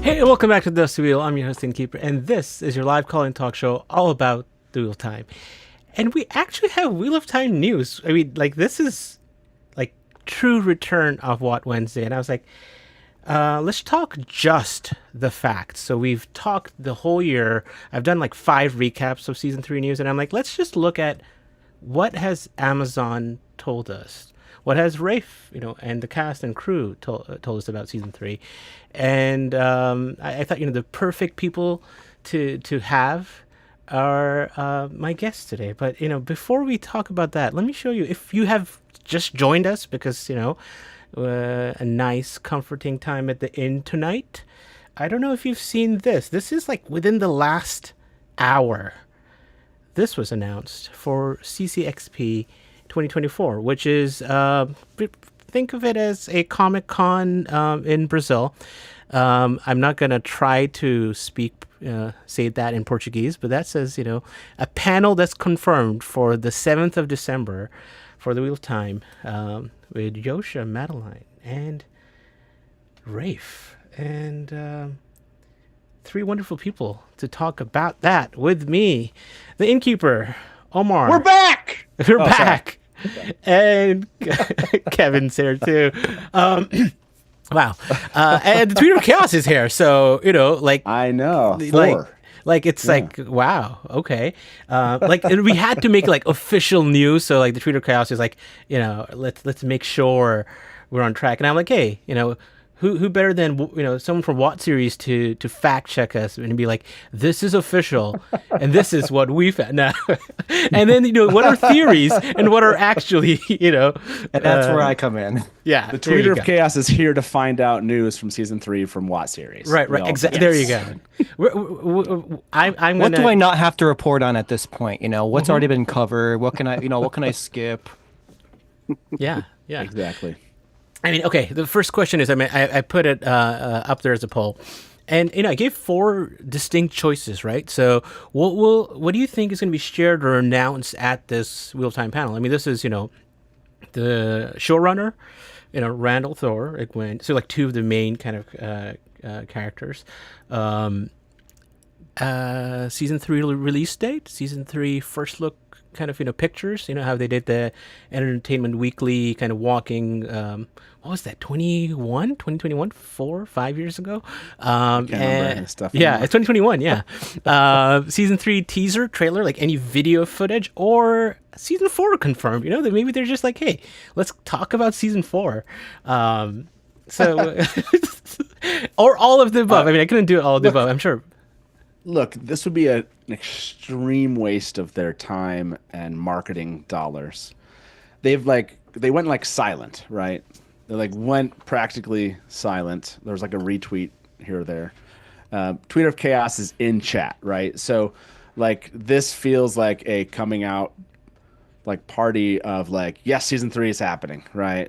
Hey, welcome back to Dust to Wheel. I'm your host, Innkeeper, and this is your live call-in talk show all about the Wheel of Time. And we actually have Wheel of Time news. I mean, like, this is, like, true return of What Wednesday. And I was like, let's talk just the facts. So we've talked the whole year. I've done, like, 5 recaps of Season 3 news, and I'm like, let's just look at what has Amazon told us. What has Rafe, and the cast and crew told us about Season 3. And I thought, the perfect people to have are my guests today. But, before we talk about that, let me show you, if you have just joined us because, a nice, comforting time at the inn tonight. I don't know if you've seen this. This is like within the last hour. This was announced for CCXP 2024, which is, think of it as a Comic-Con in Brazil. I'm not going to try to say that in Portuguese, but that says, a panel that's confirmed for the 7th of December for the Wheel of Time with Yosha, Madeline, and Rafe. And 3 wonderful people to talk about that with me. The Innkeeper, Omar. We're back! We're back. And Kevin's here too. Wow. And the Tweeter of Chaos is here. So, I know. It's like, wow, okay. And we had to make like official news. So like the Tweeter of Chaos is like, let's make sure we're on track. And I'm like, hey, who better than someone from Watt Series to fact check us and be like, this is official and this is what we found now. And then what are theories and what are actually and that's where I come in. Yeah, the Tweeter of Chaos is here to find out news from Season 3 from Watt Series. Right, exactly. There you go. I'm what do I not have to report on at this point? What's already been covered? What can I skip? Yeah, exactly. I mean, okay, the first question is, I put it up there as a poll. And, I gave 4 distinct choices, right? So what do you think is going to be shared or announced at this Wheel of Time panel? I mean, this is, the showrunner, Randall Thor, so like 2 of the main kind of characters. Season 3 release date, Season 3 first look kind of pictures, how they did the Entertainment Weekly kind of walking, what was that, 2021 5 years ago, and stuff yeah, it's 2021. Season 3 teaser trailer, like any video footage, or Season 4 confirmed, that maybe they're just like, hey, let's talk about Season 4, so or all of the above. I mean, I couldn't do all of the above, I'm sure. Look, this would be an extreme waste of their time and marketing dollars. They went silent, right? They went practically silent. There was a retweet here or there. Tweeter of Chaos is in chat, right? So this feels like a coming out party of yes, Season 3 is happening, right?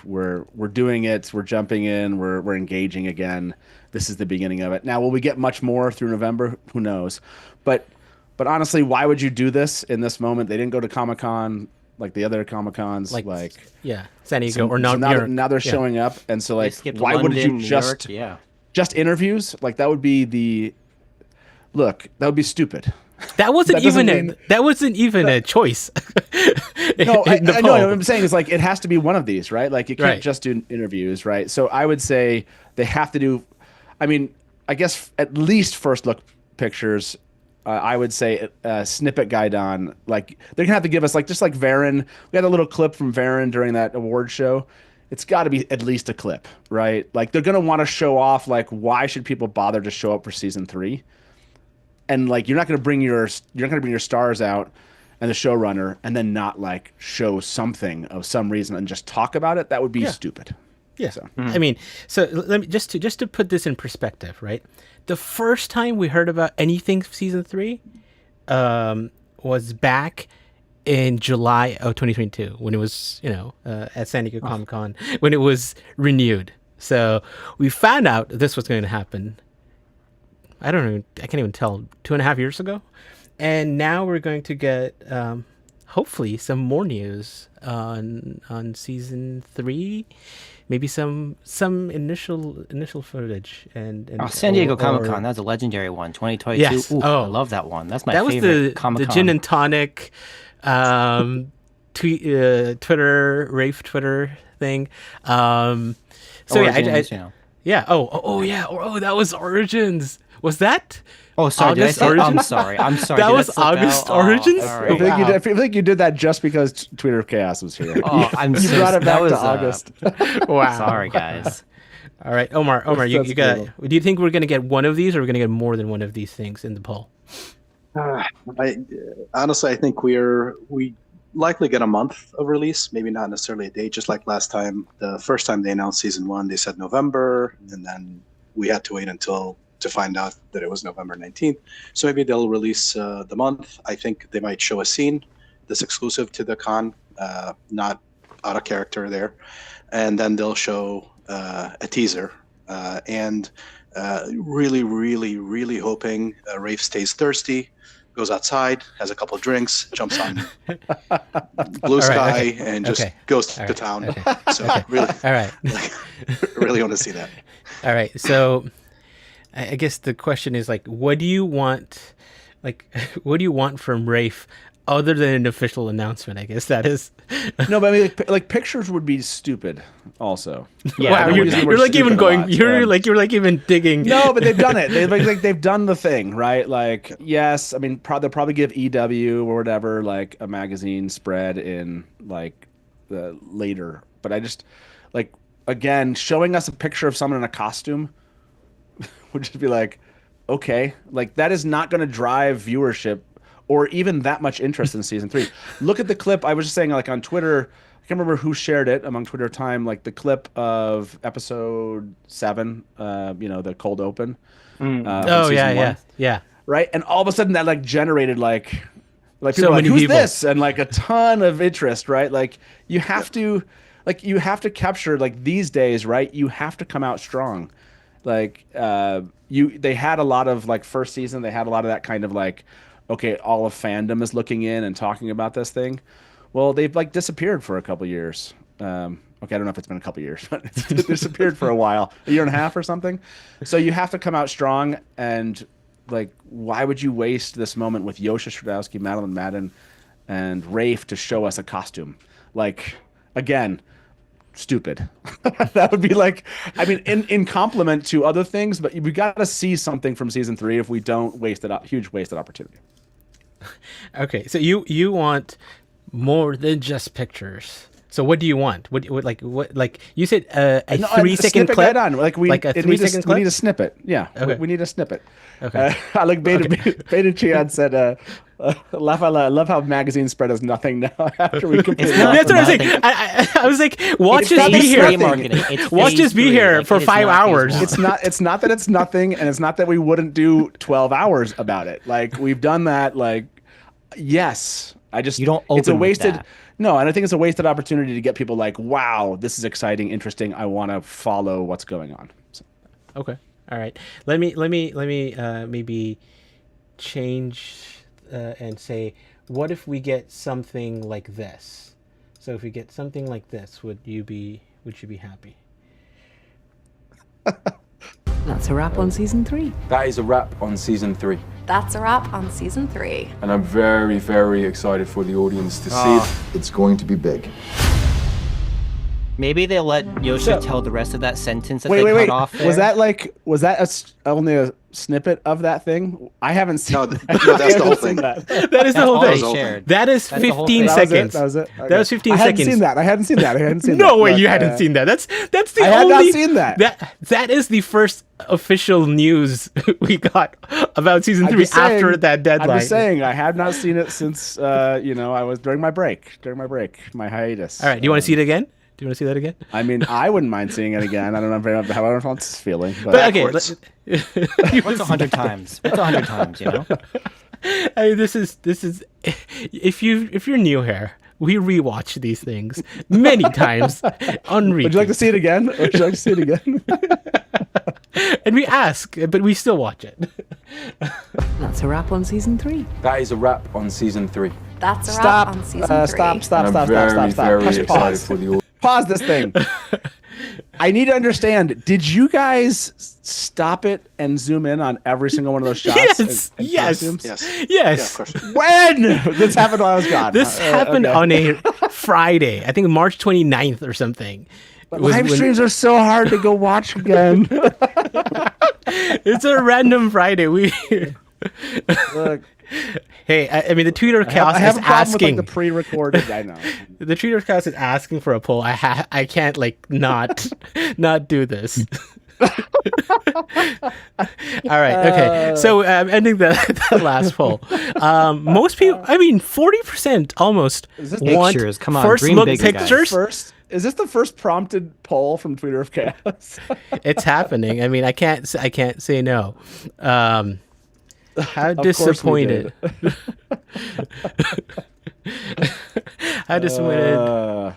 We're doing it, we're jumping in, we're engaging again. This is the beginning of it. Now, will we get much more through November? Who knows? But honestly, why would you do this in this moment? They didn't go to Comic-Con like the other Comic-Cons. San Diego or now they're showing up, and so why wouldn't you just interviews? That would be that would be stupid. That wasn't even a choice. No, I know what I'm saying is it has to be one of these, right? You can't just do interviews, right? So I would say they have to do, I guess at least first look pictures. I would say snippet Gaidon. They're gonna have to give us just like Varen. We had a little clip from Varen during that award show. It's got to be at least a clip, right? They're gonna want to show off why should people bother to show up for Season 3? And you're not going to bring your stars out and the showrunner and then not show something of some reason and just talk about it. That would be stupid. Yeah. So. I mean, so let me just to put this in perspective, right? The first time we heard about anything Season 3 was back in July of 2022 when it was, at San Diego Comic-Con, when it was renewed. So we found out this was going to happen. I can't even tell, 2.5 years ago. And now we're going to get, hopefully, some more news on Season 3 maybe some initial footage and San Diego or- Comic-Con, that was a legendary one, 2022. Yes. Ooh, Oh. I love that one. That's my that was favorite the Comic-Con. gin and tonic Twitter Rafe Twitter thing. So Origins, yeah. Oh yeah. That was Origins. Was that? Oh, sorry. Did I August say? Origins? I'm sorry. That Did I was slip August out? Origins? all I right. feel like you did that just because Twitter Chaos was here. Oh, I'm you so brought it back that to was, August. Wow. Sorry, guys. All right, Omar, you That's got. brutal. Do you think we're gonna get one of these, or we're gonna get more than one of these things in the poll? Honestly, I think we likely get a month of release, maybe not necessarily a date. Just like last time, the first time they announced season 1, they said November, and then we had to wait to find out that it was November 19th. So maybe they'll release the month. I think they might show a scene that's exclusive to the con, not out of character there, and then they'll show a teaser. And really, really, really hoping Rafe stays thirsty, goes outside, has a couple of drinks, jumps on blue sky, and just goes to town. Okay. So really, All right. really want to see that. All right. So, I guess the question is like, what do you want? Like, what do you want from Rafe? Other than an official announcement, I guess that is. No, but I mean, like pictures would be stupid. Also, Yeah, Wow, that you're, would be- you're like even stupid a going. lot. You're like even digging. No, but they've done it. They've done the thing, right? Like, yes, I mean, they'll probably give EW or whatever like a magazine spread in like the later. But I just like again showing us a picture of someone in a costume would just be like, okay, like that is not going to drive viewership or even that much interest in season 3. Look at the clip. I was just saying, like on Twitter, I can't remember who shared it among Twitter time, like the clip of episode 7, the cold open. From Oh season 1, yeah. right? And all of a sudden that like generated like people So were like, many who's people. this? And like a ton of interest, right? Like you have to capture like these days, right? You have to come out strong. Like they had a lot of like first season, they had a lot of that kind of like, okay, all of fandom is looking in and talking about this thing. Well, they've like disappeared for a couple years. Okay, I don't know if it's been a couple years, but it's disappeared for a while, a year and a half or something. So you have to come out strong. And like, why would you waste this moment with Yosha Stradowski, Madeline Madden, and Rafe to show us a costume? Like, again, stupid. That would be like, I mean, in compliment to other things, but we got to see something from season 3 if we don't waste it up. Huge wasted opportunity. Okay, so you want more than just pictures. So what do you want? What you said a 3-second snippet clip? on. Like like a 3-second clip? We need a snippet. Yeah, Okay. we need a snippet. Okay. I like Beta Chiad said, I love how magazine spread is nothing now after we completed. not That's what I was nothing. saying. I was like, watch It's us not be phase here. three marketing. It's Watch phase us be 3. here Like, for it is 5 not phase hours. 1. It's not that it's nothing, and it's not that we wouldn't do 12 hours about it. Like we've done that. Like, yes, You don't It's a open with wasted. that. No, and I think it's a wasted opportunity to get people like, wow, this is exciting, interesting. I want to follow what's going on. So, Okay. All right. Let me maybe change and say, what if we get something like this? So if we get something like this, would you be happy? That's a wrap on season 3. That is a wrap on season 3. That's a wrap on season 3. And I'm very, very excited for the audience to see it. It's going to be big. Maybe they'll let Yosha tell the rest of that sentence that they wait. cut off there. Was that only a snippet of that thing? I haven't seen. No, that's the whole thing. That. That is the whole all thing. they shared. That is That's the whole 15 thing. seconds. That was it. Okay. That was 15 I hadn't seconds. seen that. I hadn't seen that. No way, But, you hadn't seen that. That's the I had only. not seen that. That is the first official news we got about season I'm 3 just saying- after that deadline. I'm just saying I have not seen it since I was during my my hiatus. All right, do you want to see it again? Do you want to see that again? I mean, I wouldn't mind seeing it again. I don't know how it's feeling, but But okay, Backwards. What's 100 times? What's 100 times, you know? I mean, this is if you're new here, we rewatch these things many times on repeat. would you like to see it again? And we ask, but we still watch it. That's a wrap on season 3. That is a wrap on season 3. That's a Stop! wrap on season 3. Stop! And I'm very, very Hush, excited pause. for the audience. Pause this thing. I need to understand. Did you guys stop it and zoom in on every single one of those shots? Yes, and yes, costumes? Yes. yes. Yeah, of course. When? This happened while I was gone. This happened okay. on a Friday, I think March 29th or something. But It was live when- streams are so hard to go watch again. It's a random Friday. Look, Hey, I mean, the Tweeter of Chaos I have is a problem asking. with like, the pre-recorded. I know. The Tweeter of Chaos is asking for a poll. I can't like not do this. All right. Okay. So I'm ending the last poll. Most people, I mean, 40% almost Is this want Pictures, come on, first dream look bigger, guys. pictures. Is this the first prompted poll from Tweeter of Chaos? It's happening. I mean, I can't say no. How Of course we disappointed. How disappointed.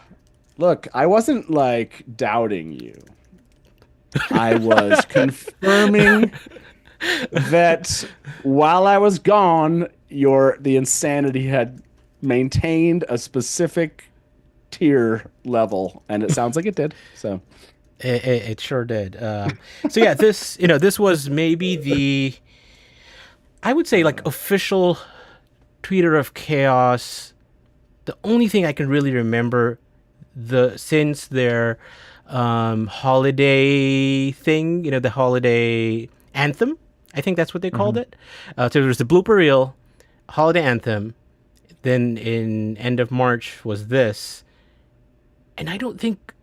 Look, I wasn't like doubting you. I was confirming that while I was gone, the insanity had maintained a specific tier level, and it sounds like it did. So It sure did. So yeah, this was maybe I would say like official Tweeter of Chaos. The only thing I can really remember since their holiday thing, the holiday anthem. I think that's what they called it. So there was the blooper reel, holiday anthem. Then in end of March was this, and I don't think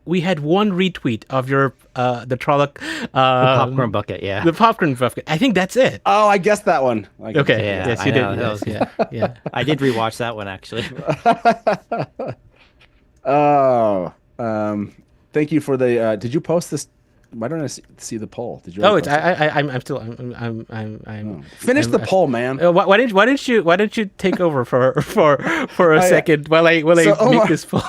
we had one retweet of your the Trolloc The popcorn bucket, yeah. the popcorn bucket. I think that's it. oh, I guessed that one. Okay. Yeah, yes, I you did. know, that was- Yeah. I did rewatch that one actually. Oh, thank you for the. Did you post this? Why don't I see the poll? Did you? Oh, already it's post it? I'm still I'm Finish the poll, man. why didn't you take over for a yeah. second while I So, make Omar- this poll?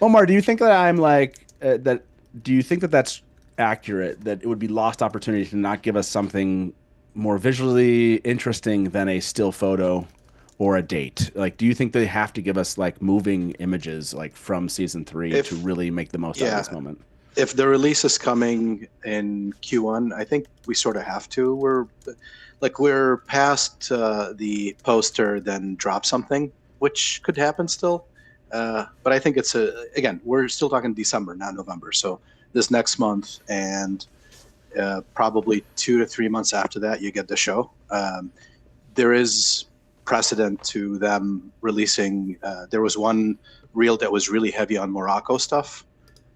Omar, do you think that I'm like that? Do you think that that's accurate? That it would be lost opportunity to not give us something more visually interesting than a still photo or a date? Like, do you think they have to give us like moving images like from season 3 to really make the most out of this moment? If the release is coming in Q1, I think we sort of have to. We're past the poster, then drop something, which could happen still. But I think it's again, we're still talking December, not November. So this next month and probably 2 to 3 months after that, you get the show. There is precedent to them releasing. There was one reel that was really heavy on Morocco stuff.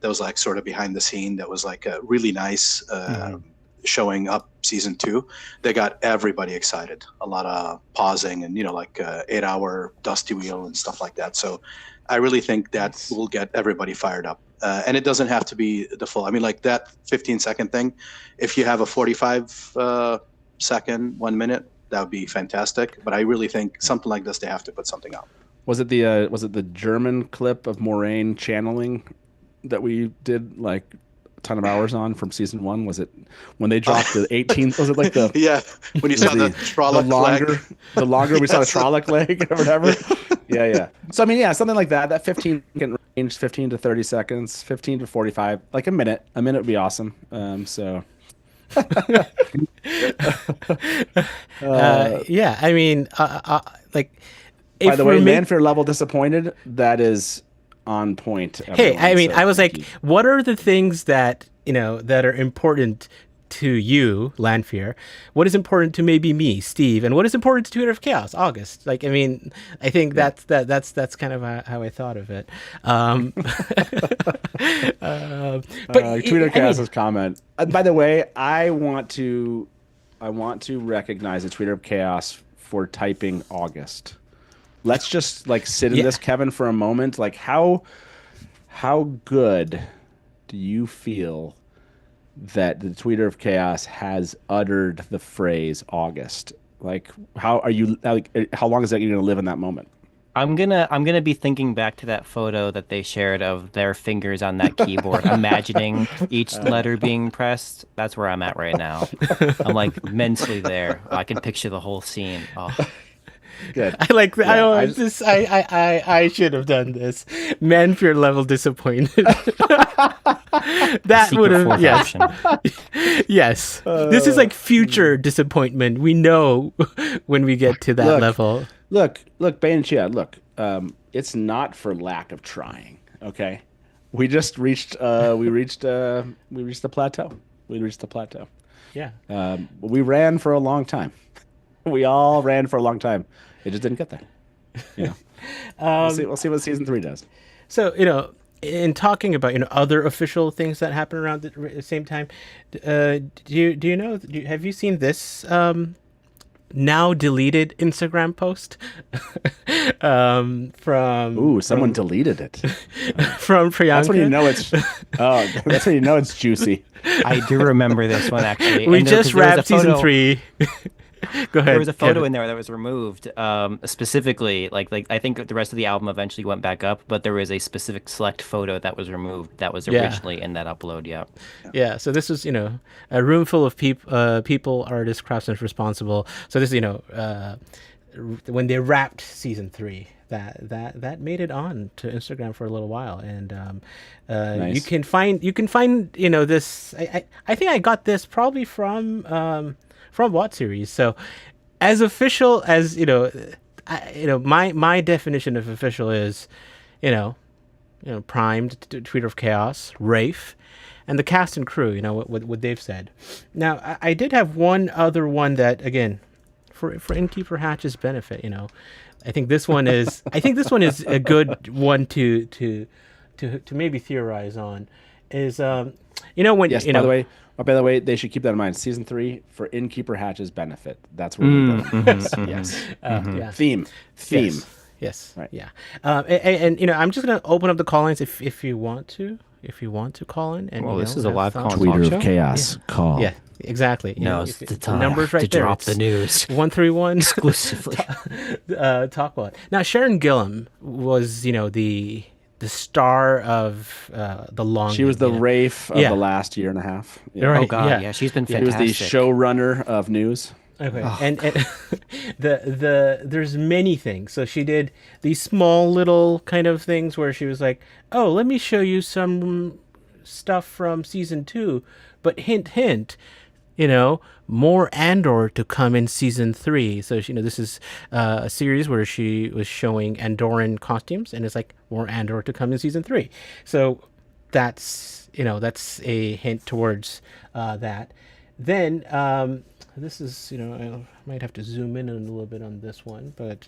That was like sort of behind the scene. That was like a really nice showing up season 2. They got everybody excited. A lot of pausing and 8-hour dusty wheel and stuff like that. So I really think that will get everybody fired up. And it doesn't have to be the full. I mean, like that 15-second thing. If you have a 45-second, 1 minute, that would be fantastic. But I really think something like this, they have to put something out. Was it the German clip of Moraine channeling that we did like a ton of hours on from season 1? Was it when they dropped the 18th? Was it like the yeah, when you saw the Trolloc the longer we saw the Yes. Trolloc leg or whatever? Yeah. So I mean, yeah, something like that. That 15-second range, 15 to 30 seconds, 15 to 45, like a minute. A minute would be awesome. So. Yeah, I mean, like. By the way, we're Lanfear level disappointed. That is on point. Hey, everyone, I mean, so I was thank like, you. what are the things that that are important to you, Lanfear? What is important to maybe me, Steve, and what is important to Tweeter of Chaos, August? Like, I mean, I think that's kind of how I thought of it. But Tweeter I Chaos's mean, comment. By the way, I want to recognize the Tweeter of Chaos for typing August. Let's just like sit in Yeah. this, Kevin, for a moment. Like, how good do you feel that the Tweeter of Chaos has uttered the phrase August? Like, how are you? Like, how long is that you're going to live in that moment? I'm gonna be thinking back to that photo that they shared of their fingers on that keyboard, imagining each letter being pressed. That's where I'm at right now. I'm like mentally there. I can picture the whole scene. Oh. Good. I like that. Yeah, I should have done this. Lanfear level disappointed. That Secret would have fourth yes. option. Yes. This is like future disappointment. We know when we get to that level. Look, Bane and Chia, look. It's not for lack of trying, okay? We just reached the plateau. We reached the plateau. Yeah. We ran for a long time. We all ran for a long time. It just didn't get there. You know. We'll see what season 3 does. So, in talking about, other official things that happen around the same time, do you know, have you seen this now deleted Instagram post from someone deleted it. from Priyanka? That's when you know it's that's when you know it's juicy. I do remember this one actually. We And just 'cause there was wrapped a photo- season 3. Go ahead. There was a photo Kevin. in there that was removed, specifically. Like I think the rest of the album eventually went back up, but there was a specific select photo that was removed that was Yeah. originally in that upload. Yeah. Yeah, so this was, a room full of people, artists, craftsmen responsible. So this, when they wrapped season 3, that made it on to Instagram for a little while, and Nice. you can find this. I think I got this probably from What Series. So as official as my definition of official is, primed, Tweeter of Chaos, Rafe, and the cast and crew, what they've said. Now, I did have one other one that, again, for Innkeeper Hatch's benefit, I think this one is a good one to maybe theorize on. Is when Yes. By the way, they should keep that in mind. Season 3 for Innkeeper Hatch's benefit. That's where we're going. Yes. yeah. Theme. Yes. Right. Yeah. And I'm just gonna open up the call-ins if you want to call in. And Well, this is a have live thoughts. call-in Tweeter talk of show? Chaos. Call. Yeah. Exactly. Now's the time numbers right to there. drop the It's news 131 exclusively. talk about. Now Sharon Gillam was the star of the long. She was the Rafe of Yeah. the last year and a half. Yeah. Right. Oh God, yeah. yeah, she's been She was fantastic. the showrunner of news. Okay, and there's many things. So she did these small little kind of things where she was like, "Oh, let me show you some stuff from season 2," but hint, hint, more Andor to come in season 3. So this is a series where she was showing Andoran costumes, and it's like more Andor to come in season 3. So that's a hint towards that. Then. This is, I might have to zoom in a little bit on this one, but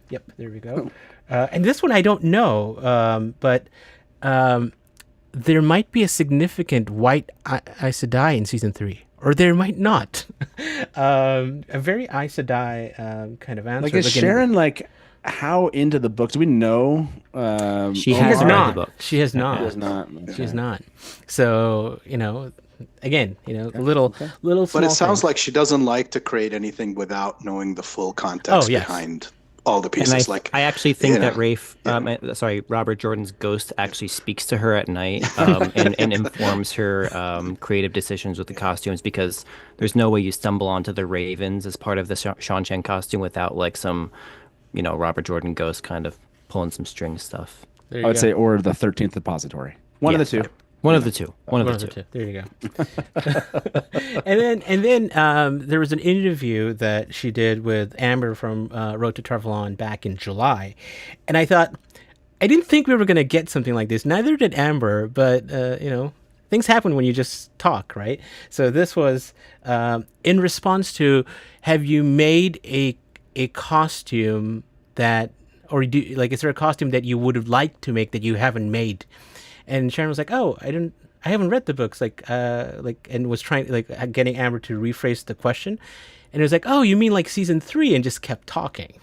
yep, there we go. And this one I don't know, but there might be a significant white Aes Sedai in season 3, or there might not. A very Aes Sedai kind of answer. Like, is Again, Sharon how into the books? Do we know? She She has read the not. book. She has not. She has not. She has not. So again, little. But it sounds like she doesn't like to create anything without knowing the full context yes. behind all the And pieces. I actually think you that know, Rafe, Robert Jordan's ghost actually speaks to her at night and informs her creative decisions with the costumes, because there's no way you stumble onto the Ravens as part of the Sean Chen costume without some, Robert Jordan ghost kind of pulling some string stuff. There I you would go. say, or the 13th Depository. One of the two. One of the two. One of the two. There you go. and then there was an interview that she did with Amber from Road to Tarvalon back in July, and I didn't think we were going to get something like this. Neither did Amber, but things happen when you just talk, right? So this was in response to, have you made a costume that, or is there a costume that you would have liked to make that you haven't made? And Sharon was like, "Oh, I haven't read the books," and was trying getting Amber to rephrase the question, and it was like, "Oh, you mean like season 3?" and just kept talking.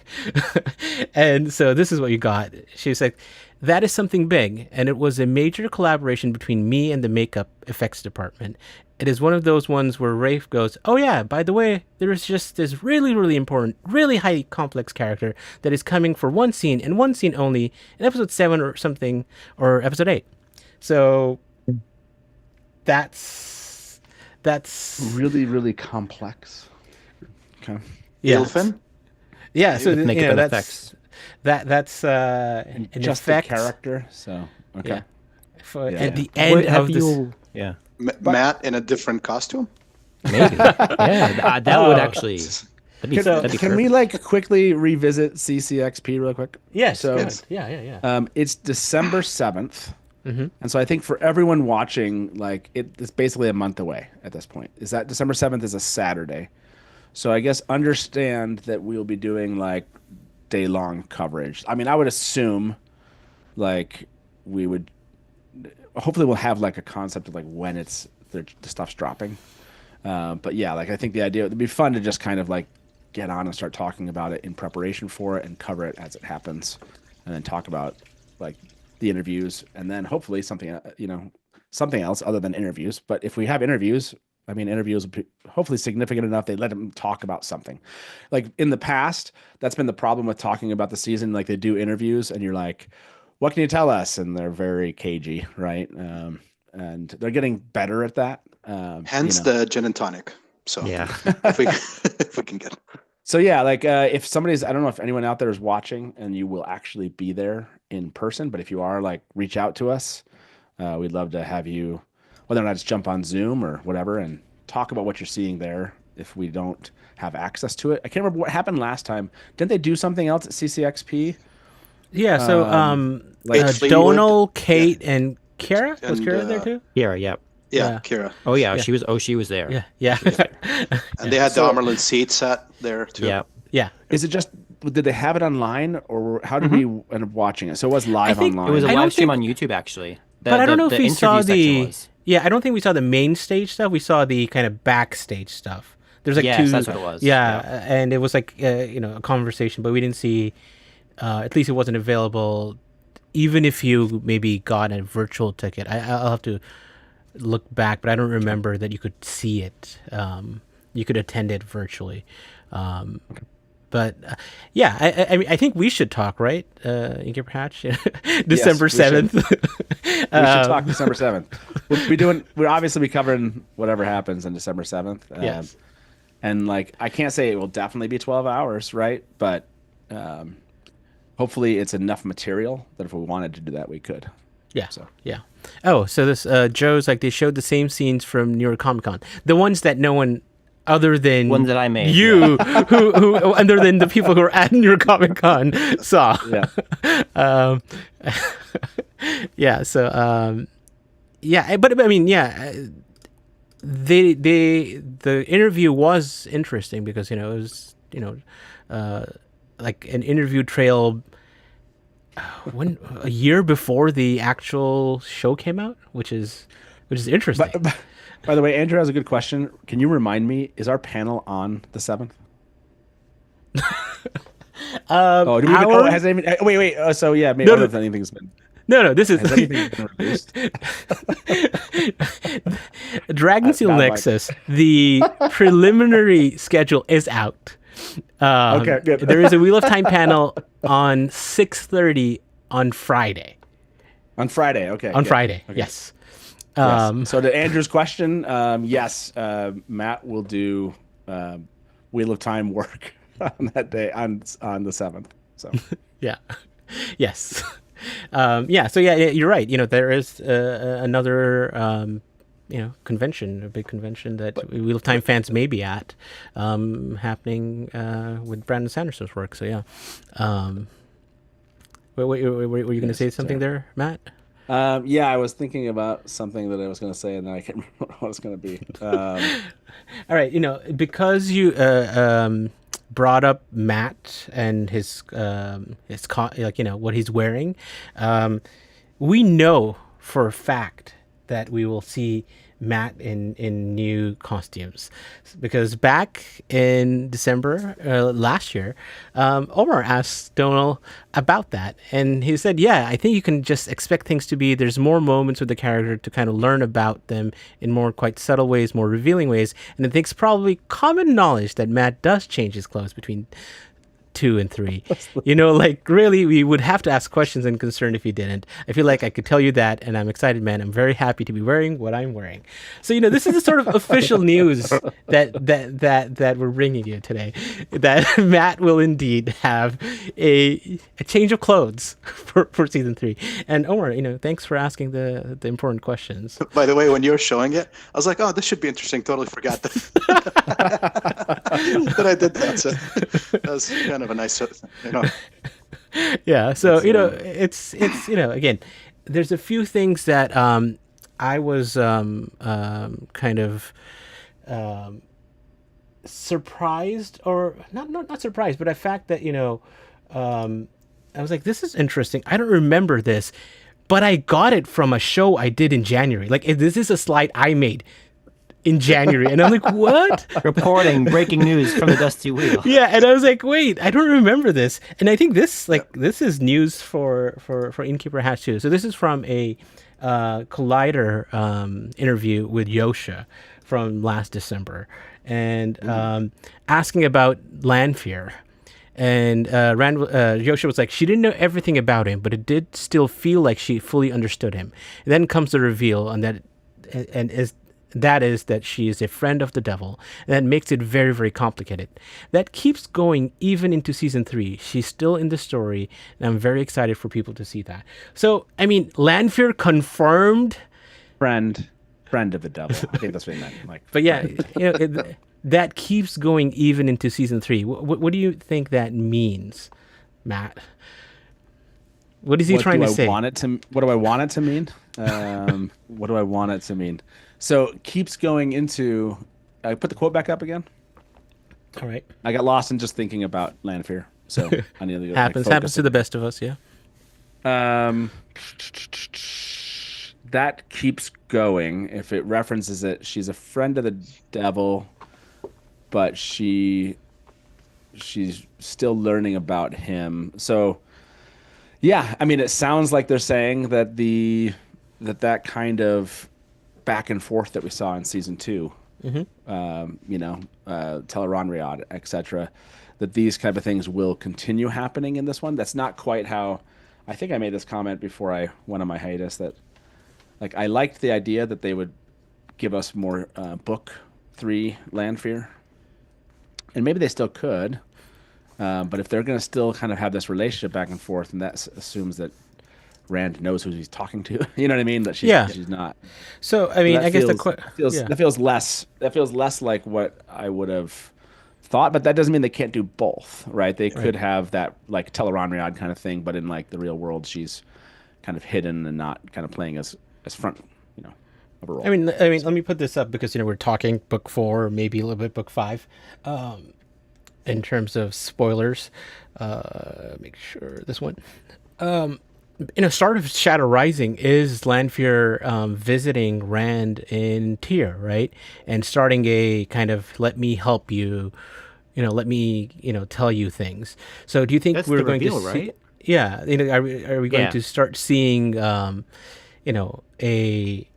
And so this is what you got. She was like, "That is something big, and it was a major collaboration between me and the makeup effects department. It is one of those ones where Rafe goes, 'Oh yeah, by the way, there is just this really, really important, really highly complex character that is coming for one scene and one scene only in episode 7 or something, or episode 8. So that's Really, really complex. Okay. yeah. Ilfin? Yeah, so Makeup and that's effects. that's an Just effect. the character. So okay. Yeah. For, Yeah, at yeah. the end Have of this. you? Yeah. Matt in a different costume. Maybe. Yeah. That would actually. That'd be. Can, That'd be can we like quickly revisit CCXP real quick? Yes. So good. Yeah. it's December 7th. Mm-hmm. And so I think for everyone watching, like it's basically a month away at this point. Is that December 7th is a Saturday. So I guess understand that we'll be doing like day-long coverage. I mean, I would assume like we would hopefully we'll have like a concept of like when the stuff's dropping. But yeah, like I think the idea it'd be fun to just kind of like get on and start talking about it in preparation for it and cover it as it happens, and then talk about like the interviews and then hopefully something else other than interviews. But if we have interviews, I mean, interviews will be hopefully significant enough they let them talk about something. Like in the past, that's been the problem with talking about the season. Like they do interviews and you're like, what can you tell us? And they're very cagey, right? And they're getting better at that. Hence the gin and tonic. So Yeah. if we can get. So yeah, like if somebody's, I don't know if anyone out there is watching and you will actually be there in person, but if you are, like reach out to us. We'd love to have you, whether or not it's jump on Zoom or whatever, and talk about what you're seeing there if we don't have access to it. I can't remember what happened last time. Didn't they do something else at CCXP? Yeah. So like Donal, Kate, and Kara. Was Kara there too? Yeah. Yeah. Yeah, Kira. Oh yeah. She was. Oh, she was there. Yeah. And they had the Amerlin seat set there too. Yeah. Yeah. Is it just, did they have it online or how did we end up watching it? So it was live think online. It was a I don't live stream think- on YouTube actually. But I don't know if we saw interview section the. was. Yeah, I don't think we saw the main stage stuff. We saw the kind of backstage stuff. There's like Yes, two. that's what it was. Yeah, and it was like a conversation, but we didn't see. At least it wasn't available. Even if you maybe got a virtual ticket, I'll have to look back, but I don't remember that you could see it. You could attend it virtually. But yeah, I mean, I think we should talk, right? Innkeeper Hatch, December we should. 7th. We should talk December 7th. We'll obviously be covering whatever happens on December 7th. Yes. And like, I can't say it will definitely be 12 hours, right? But hopefully it's enough material that if we wanted to do that, we could. Yeah. So. Yeah. Oh, so this Joe's like they showed the same scenes from New York Comic Con, the ones that no one other than Ones that I made, you, who other than the people who are at New York Comic Con saw. Yeah. Yeah. So yeah, but I mean, yeah, the interview was interesting because it was like an interview trail. A year before the actual show came out, which is interesting. By the way, Andrew has a good question. Can you remind me, is our panel on the 7th? Has anything, wait. So yeah, maybe if anything's been. No, this is Has anything been released? Dragon Seal Bad Nexus. The preliminary schedule is out. Okay, good. There is a Wheel of Time panel on 6:30 on Friday. On Friday, okay. On good. Friday, Okay. yes. Yes. So to Andrew's question, yes, Matt will do Wheel of Time work on that day on the 7th. So Yeah. Yes. Yeah. So yeah, you're right. There is another convention, a big convention that Wheel of Time fans may be at, happening with Brandon Sanderson's work. So yeah. Were you going to say something there, Matt? yeah, I was thinking about something that I was going to say, and then I can't remember what it was going to be. All right, because you brought up Matt and his what he's wearing, we know for a fact that we will see Matt in new costumes, because back in December last year, Omar asked Donal about that, and he said, yeah, I think you can just expect things to be, there's more moments with the character to kind of learn about them in more quite subtle ways, more revealing ways, and I think it's probably common knowledge that Matt does change his clothes between 2 and 3. You know, like really, we would have to ask questions and concern if you didn't. I feel like I could tell you that, and I'm excited, man. I'm very happy to be wearing what I'm wearing. So, you know, this is the sort of official news that we're bringing you today. That Matt will indeed have a change of clothes for season 3. And Omar, you know, thanks for asking the important questions. By the way, when you were showing it, I was like, "Oh, this should be interesting." Totally forgot that that I did that. So that was kind of a nice, you know. Yeah. So you know, it's you know, again, there's a few things that I was kind of surprised, or not surprised, but the fact that, you know, I was like, this is interesting. I don't remember this, but I got it from a show I did in January. Like, this is a slide I made in January, and I'm like, what? Reporting breaking news from the Dusty Wheel. Yeah, and I was like, wait, I don't remember this. And I think this, like, this is news for Innkeeper Hatch too. So this is from a Collider interview with Yosha from last December, and asking about Lanfear. And Yosha was like, she didn't know everything about him, but it did still feel like she fully understood him. And then comes the reveal on that, that is that she is a friend of the devil, and that makes it very, very complicated. That keeps going even into season 3. She's still in the story, and I'm very excited for people to see that. So, I mean, Lanfear confirmed. Friend of the devil. I think that's what he meant. Like, but yeah, you know, that keeps going even into season 3. What do you think that means, Matt? What is he trying to say? What do I want it to mean? What do I want it to mean? So keeps going into. I put the quote back up again. All right. I got lost in just thinking about Lanfear. So I need to happens to the best of us. Yeah. That keeps going. If it references it, she's a friend of the devil, but she's still learning about him. So, yeah, I mean, it sounds like they're saying that that kind of back and forth that we saw in season 2, you know, tel'aran'rhiod, etc., that these kind of things will continue happening in this one. That's not quite how. I think I made this comment before I went on my hiatus that. Like, I liked the idea that they would give us more book 3 Lanfear. And maybe they still could. But if they're going to still kind of have this relationship back and forth, and that assumes that Rand knows who he's talking to. You know what I mean? That she's not. So, I mean, I guess that feels less like what I would have thought, but that doesn't mean they can't do both, right? They could have that, like, tel'aran'rhiod kind of thing, but in, like, the real world, she's kind of hidden and not kind of playing as front, you know, of a role. I mean, let me put this up because, you know, we're talking book 4, maybe a little bit book 5, in terms of spoilers. Make sure this one. You know, start of Shadow Rising is Lanfear visiting Rand in Tyr, right, and starting a kind of let me help you, you know, let me, you know, tell you things. So, do you think That's we're the going reveal, to see? right? Yeah, you know, are we going to start seeing? You know, a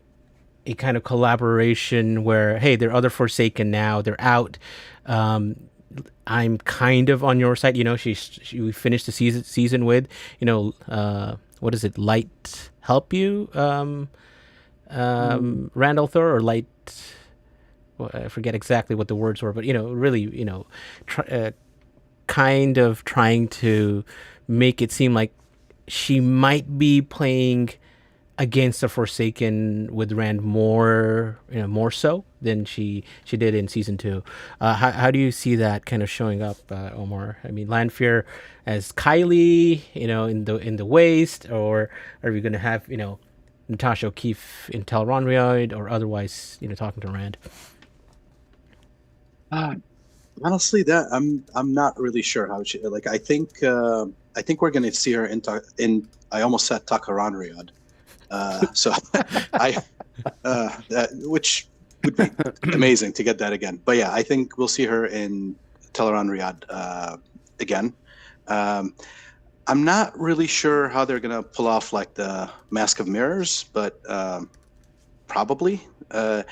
kind of collaboration where, hey, they're other Forsaken now, they're out. I'm kind of on your side. You know, we finished the season with, you know, what is it? Light help you, Randall Thor, or light. Well, I forget exactly what the words were, but, you know, really, you know, kind of trying to make it seem like she might be playing against the Forsaken with Rand more, you know, more so than she did in season 2. How do you see that kind of showing up, Omar? I mean, Lanfear as Kylie, you know, in the waste, or are we going to have, you know, Natasha O'Keefe in tel'aran'rhiod, or otherwise, you know, talking to Rand? Honestly, that I'm not really sure how she, like. I think we're going to see her in. I almost said tel'aran'rhiod. So which would be amazing to get that again. But yeah, I think we'll see her in tel'aran'rhiod again. I'm not really sure how they're gonna pull off like the Mask of Mirrors, but probably. I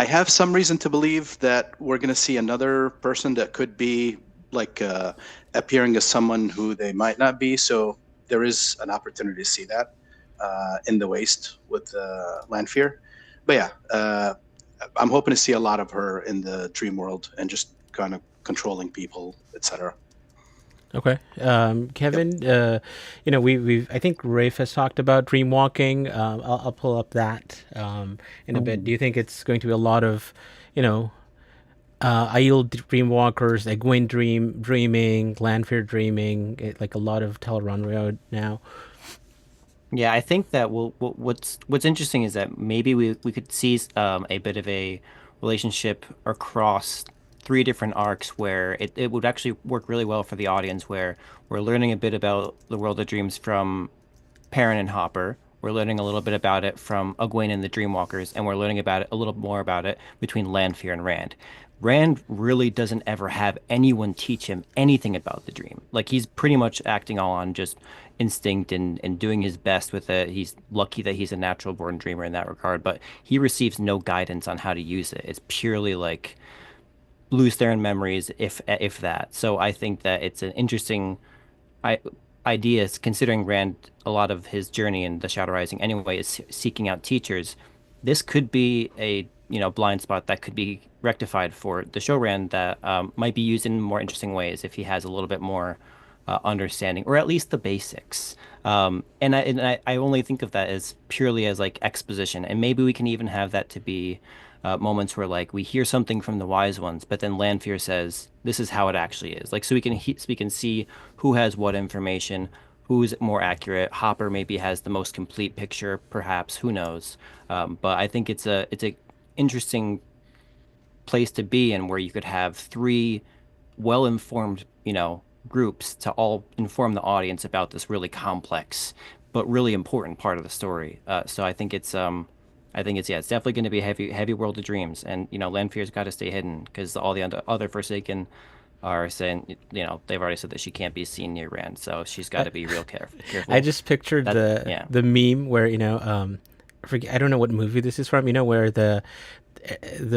have some reason to believe that we're gonna see another person that could be like appearing as someone who they might not be. So there is an opportunity to see that in the Waste with Lanfear. But yeah, I'm hoping to see a lot of her in the dream world and just kind controlling people, etc. Okay, Kevin. We I think Rafe has talked about dream walking. I'll pull up that in a bit. Do you think it's going to be a lot of, Aiel dreamwalkers, Egwene dreaming, Lanfear dreaming, like a lot of tel'aran'rhiod now? Yeah, I think that what's interesting is that maybe we could see a bit of a relationship across three different arcs where it would actually work really well for the audience, where we're learning a bit about the world of dreams from Perrin and Hopper. We're learning a little bit about it from Egwene and the Dreamwalkers, and we're learning about it a little more about it between Lanfear and Rand. Rand really doesn't ever have anyone teach him anything about the dream. Like, he's pretty much acting all on just instinct and doing his best with it. He's lucky that he's a natural born dreamer in that regard, but he receives no guidance on how to use it. It's purely like Blue Theron memories, if that. So I think that it's an interesting idea, considering Rand, a lot of his journey in the Shadow Rising anyway is seeking out teachers. This could be a blind spot that could be rectified for the show Rand that might be used in more interesting ways if he has a little bit more understanding, or at least the basics. And I only think of that as purely as like exposition, and maybe we can even have that to be moments where like we hear something from the wise ones, but then Lanfear says this is how it actually is. Like, so we can see who has what information, who's more accurate. Hopper maybe has the most complete picture, perhaps. Who knows? But I think it's a interesting place to be in, where you could have three well-informed, groups to all inform the audience about this really complex but really important part of the story. So I think it's it's definitely going to be a heavy world of dreams, and Lanfear's got to stay hidden because all the other Forsaken are saying, they've already said that she can't be seen near Rand, so she's got to be real careful. I just pictured the meme where I don't know what movie this is from. Where the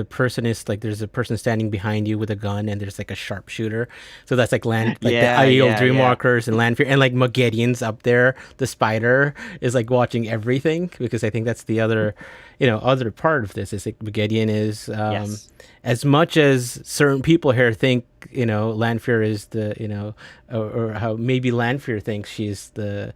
person is like, there's a person standing behind you with a gun, and there's like a sharpshooter. So that's like the Aiel Dreamwalkers and Lanfear, and like Moghedien's up there. The spider is like watching everything, because I think that's the other part of this is like Moghedien is as much as certain people here think Lanfear is the or how maybe Lanfear thinks she's the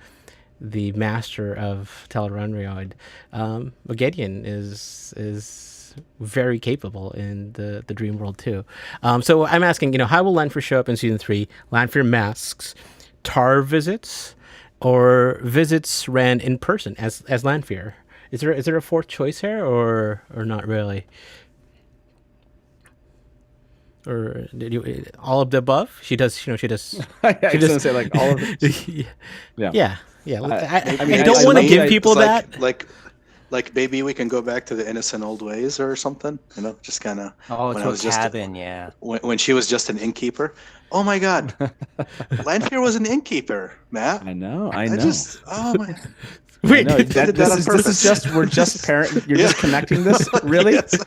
master of tel'aran'rhiod. Moghedien is very capable in the dream world too. So I'm asking, how will Lanfear show up in season 3? Lanfear masks, Tar visits, or visits Rand in person as Lanfear? Is there a fourth choice here, or not really? Or all of the above? She does. She does. Yeah, she does say like all of it. Yeah. I don't want to give people that. Like maybe we can go back to the innocent old ways or something. Just kind of. Oh, to a cabin, yeah. When she was just an innkeeper. Oh my God, Lanfear was an innkeeper, Matt. I know. Oh my. Wait, this is just we're just parent. You're just connecting this, really? Yes.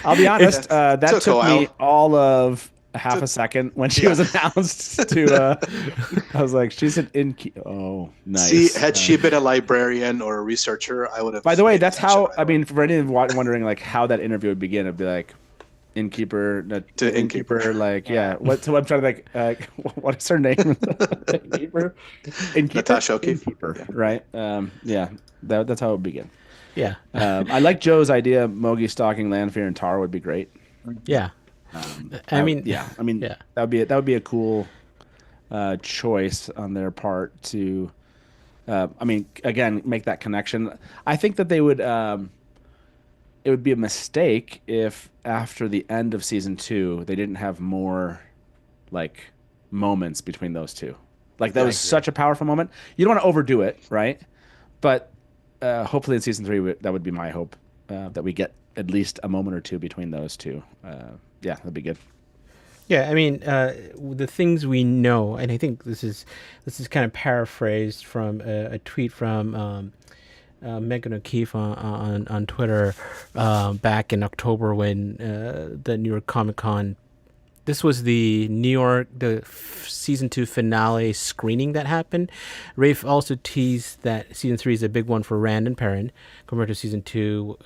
I'll be honest. That took me all of half a second when she was announced to I was like, she's an innkeeper. Oh, nice. See, had she been a librarian or a researcher, I would have. By the way, that's how, for anyone wondering like how that interview would begin, it'd be like innkeeper to innkeeper, like so I'm trying to like what is her name? innkeeper Natasha O'Keefe, innkeeper, right? That's how it would begin. I like Joe's idea. Mogi stalking Lanfear and Tar would be great. That would be a cool choice on their part to again, make that connection. I think that they would it would be a mistake if after the end of season 2 they didn't have more like moments between those two. Like, that was such a powerful moment. You don't want to overdo it, right? But hopefully in season 3 that would be my hope, that we get at least a moment or two between those two. That'd be good. Yeah, the things we know, and I think this is kind of paraphrased from a tweet from Megan O'Keefe on Twitter back in October when the New York Comic Con this was the New York season 2 finale screening that happened. Rafe also teased that season 3 is a big one for Rand and Perrin, compared to season 2,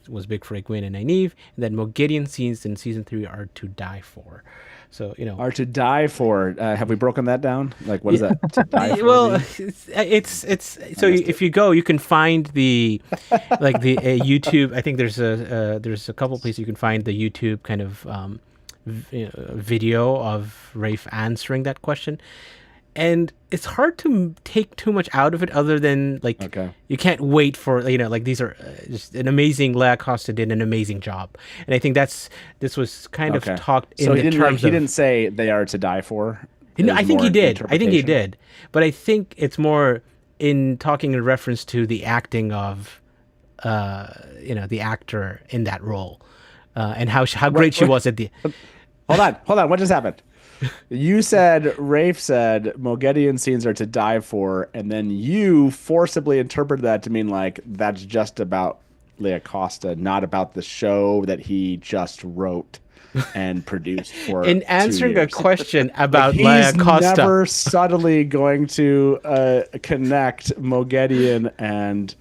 was big for Egwene and Nynaeve, and that Moghedien scenes in season 3 are to die for. So are to die for. Have we broken that down? Like, what is that? To die for well, mean? it's so if you go, you can find the YouTube. I think there's a couple places you can find the YouTube kind of video of Rafe answering that question, and it's hard to take too much out of it other than you can't wait for these are just an amazing. Leia Costa did an amazing job, and I think this was kind of talked in the terms he didn't say they are to die for. I think he did, but I think it's more in talking in reference to the acting of the actor in that role, and how great she was at the. Hold on. What just happened? You said, Rafe said, Moghedien scenes are to die for, and then you forcibly interpreted that to mean like that's just about Leia Costa, not about the show that he just wrote and produced for. In answering 2 years. A question about he's Leia Costa, never subtly going to connect Moghedien and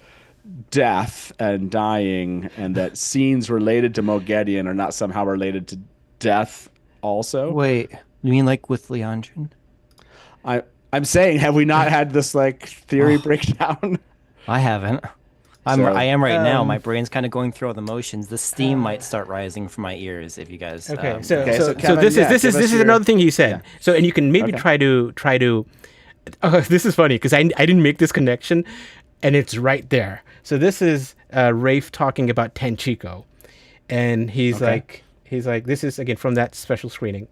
death and dying, and that scenes related to Moghedien are not somehow related to death also. Wait, you mean like with Leandrin? I'm saying, have we not had this like theory breakdown? I haven't. I am right now. My brain's kind of going through all the motions. The steam might start rising from my ears if you guys. Okay, so Kevin, this is another thing he said. Yeah. So, and you can maybe try to. This is funny because I didn't make this connection, and it's right there. So this is Rafe talking about Tanchico, and he's like, this is again from that special screening.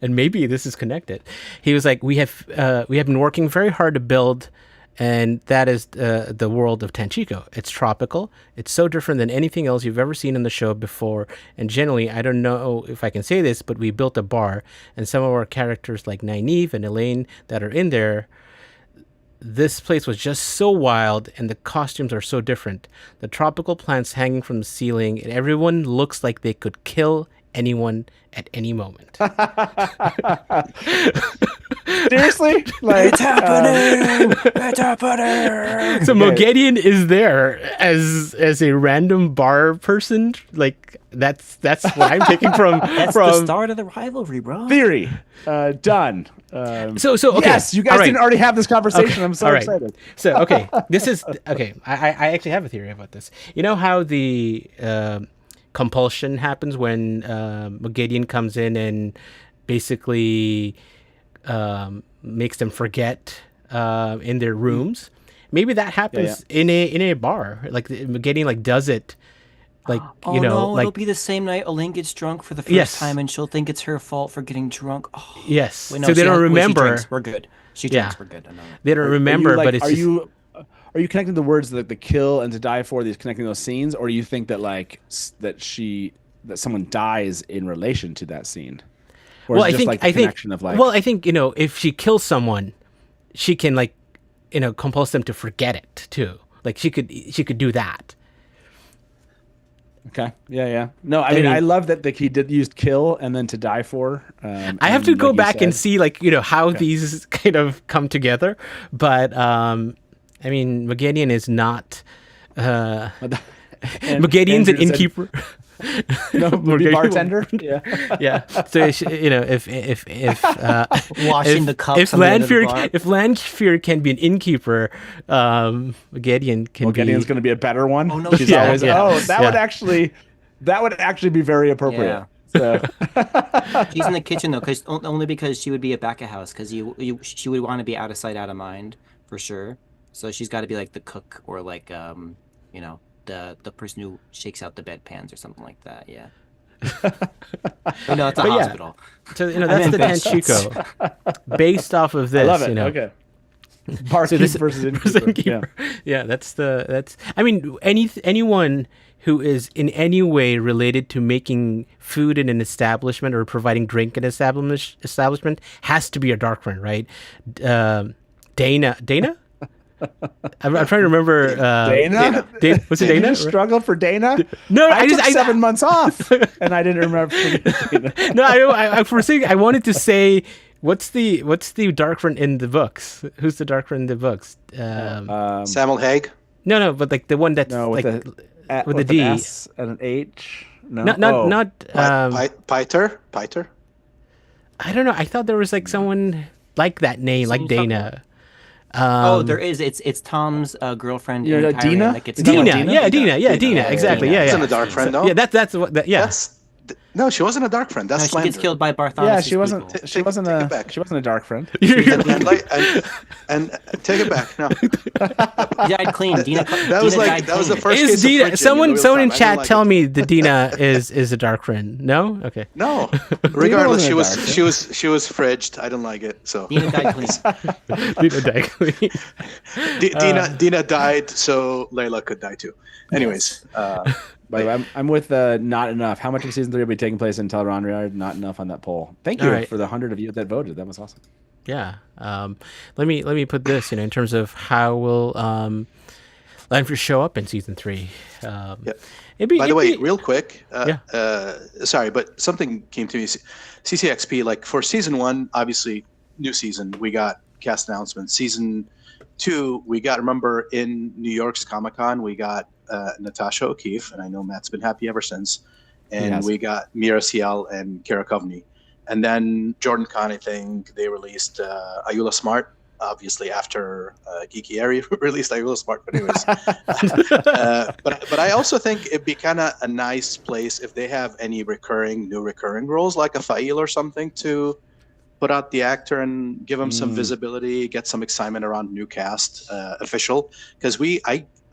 And maybe this is connected. He was like, we have been working very hard to build, and that is the world of Tanchico. It's tropical. It's so different than anything else you've ever seen in the show before. And generally, I don't know if I can say this, but we built a bar, and some of our characters like Nynaeve and Elaine that are in there, this place was just so wild, and the costumes are so different. The tropical plants hanging from the ceiling, and everyone looks like they could kill anyone at any moment. Seriously? Like, it's happening! It's happening! So Moghedien is there as a random bar person. Like that's what I'm taking from That's the start of the rivalry, bro. Theory. Done. So okay. Yes, you guys didn't already have this conversation. Okay. I'm so excited. So this is okay. I actually have a theory about this. You know how the compulsion happens when Moghedien comes in and basically makes them forget in their rooms. Maybe that happens in a bar. Like Moghedien does it. It'll be the same night Elaine gets drunk for the first time, and she'll think it's her fault for getting drunk. Oh. Yes. Wait, no, so they don't remember. We're good. She drinks. We're good. They don't remember, but it's. Are you connecting the words that the kill and to die for? These connecting those scenes, or do you think that that someone dies in relation to that scene? Or Well, is it I just think I think if she kills someone, she can compulse them to forget it too. Like she could do that. Okay. Yeah. No, I mean, I love that he did use kill and then to die for. I have to go back and see how these kind of come together, but I mean, Moghedien is not. Moghedien's an innkeeper. No, bartender. Yeah. So if washing the cups. If Lanfear can be an innkeeper, Moghedien can be. Moghedien's going to be a better one. Oh no! She's always. That would actually be very appropriate. Yeah. So. She's in the kitchen though, only because she would be a back of house, because she would want to be out of sight, out of mind for sure. So she's got to be like the cook or like the person who shakes out the bedpans or something like that. Yeah. It's a hospital. So that's the Tanchico. Based off of this, I love it. Okay. Barkeep versus innkeeper. Yeah, that's. I mean, anyone who is in any way related to making food in an establishment or providing drink in an establishment has to be a dark friend, right? Dana. I'm trying to remember. Dana? Was it Did Dana? you struggle for Dana? No, I took 7 months off, and I didn't remember Dana. No, I for a second I wanted to say what's the dark friend in the books? Who's the dark friend in the books? Samuel Hague. No, but like the one that's No, with like with the an D. S and an H. No, Not. Piter. I don't know. I thought there was like someone like that name, like Dana. There is. It's Tom's girlfriend. You know, in Pyrian Dina? that gets Dina, killed. yeah, Dina, exactly, Dina. yeah. Wasn't a dark friend, no? Yeah, that's what. Yeah, No, she wasn't a dark friend. That's No, she slander. gets killed by Bartholomew. Yeah, she wasn't. People. She wasn't take a. it back. She wasn't a dark friend. And take it back. No, He died clean. Dina, that was the first case Is of Dina? friendship Someone real in time. I didn't chat like tell it. me the Dina is a dark friend. No, okay. No, regardless, wasn't a dark she was fridged. I didn't like it. So Dina died clean. Dina directly. Dina died, so Layla could die too. Anyways, By the way, I'm with not enough. How much of season 3 will be taking place in tel'aran'rhiod? Not enough on that poll. Thank you All right. for the 100 of you that voted. That was awesome. Yeah. Let me put this, in terms of how will Lanfear show up in season 3. By the way, real quick, Yeah. Sorry, but something came to me. CCXP, like for season 1, obviously new season, we got cast announcements. Season 2, we got, remember in New York's Comic-Con, we got Natasha O'Keefe, and I know Matt's been happy ever since. And we got Mira Ciel and Kara Coveney. And then Jordan Khan, I think they released Ayula Smart, obviously after Geeky Airy released Ayula Smart. But anyways, but I also think it'd be kind of a nice place if they have any new recurring roles, like a Fa'il or something, to put out the actor and give him some visibility, get some excitement around new cast official. Because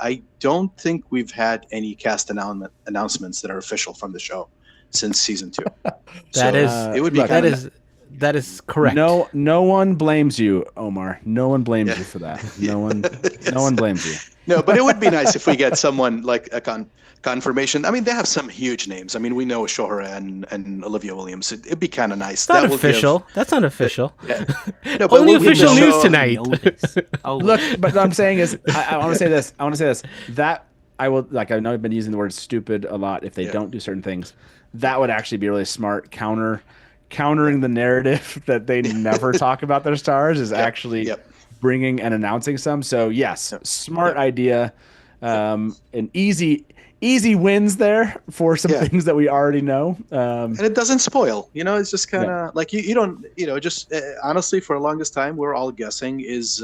I don't think we've had any cast announcements that are official from the show since season 2. It would be that is correct. No one blames you, Omar. No one blames you for that. No one blames you. No, but it would be nice if we get someone like a confirmation. I mean, they have some huge names. I mean, we know Shohra and Olivia Williams. It'd be kind of nice. It's not official. That's not official. No, but Only we'll give the official news show- tonight. Look, but what I'm saying is, I want to say this. That I will, like, I know I've been using the word stupid a lot. If they don't do certain things, that would actually be really smart. Countering the narrative that they never talk about their stars is actually bringing and announcing some. So yes, smart idea. And easy wins there for some things that we already know. And it doesn't spoil. It's just kind of like you don't, just honestly, for the longest time, we're all guessing, is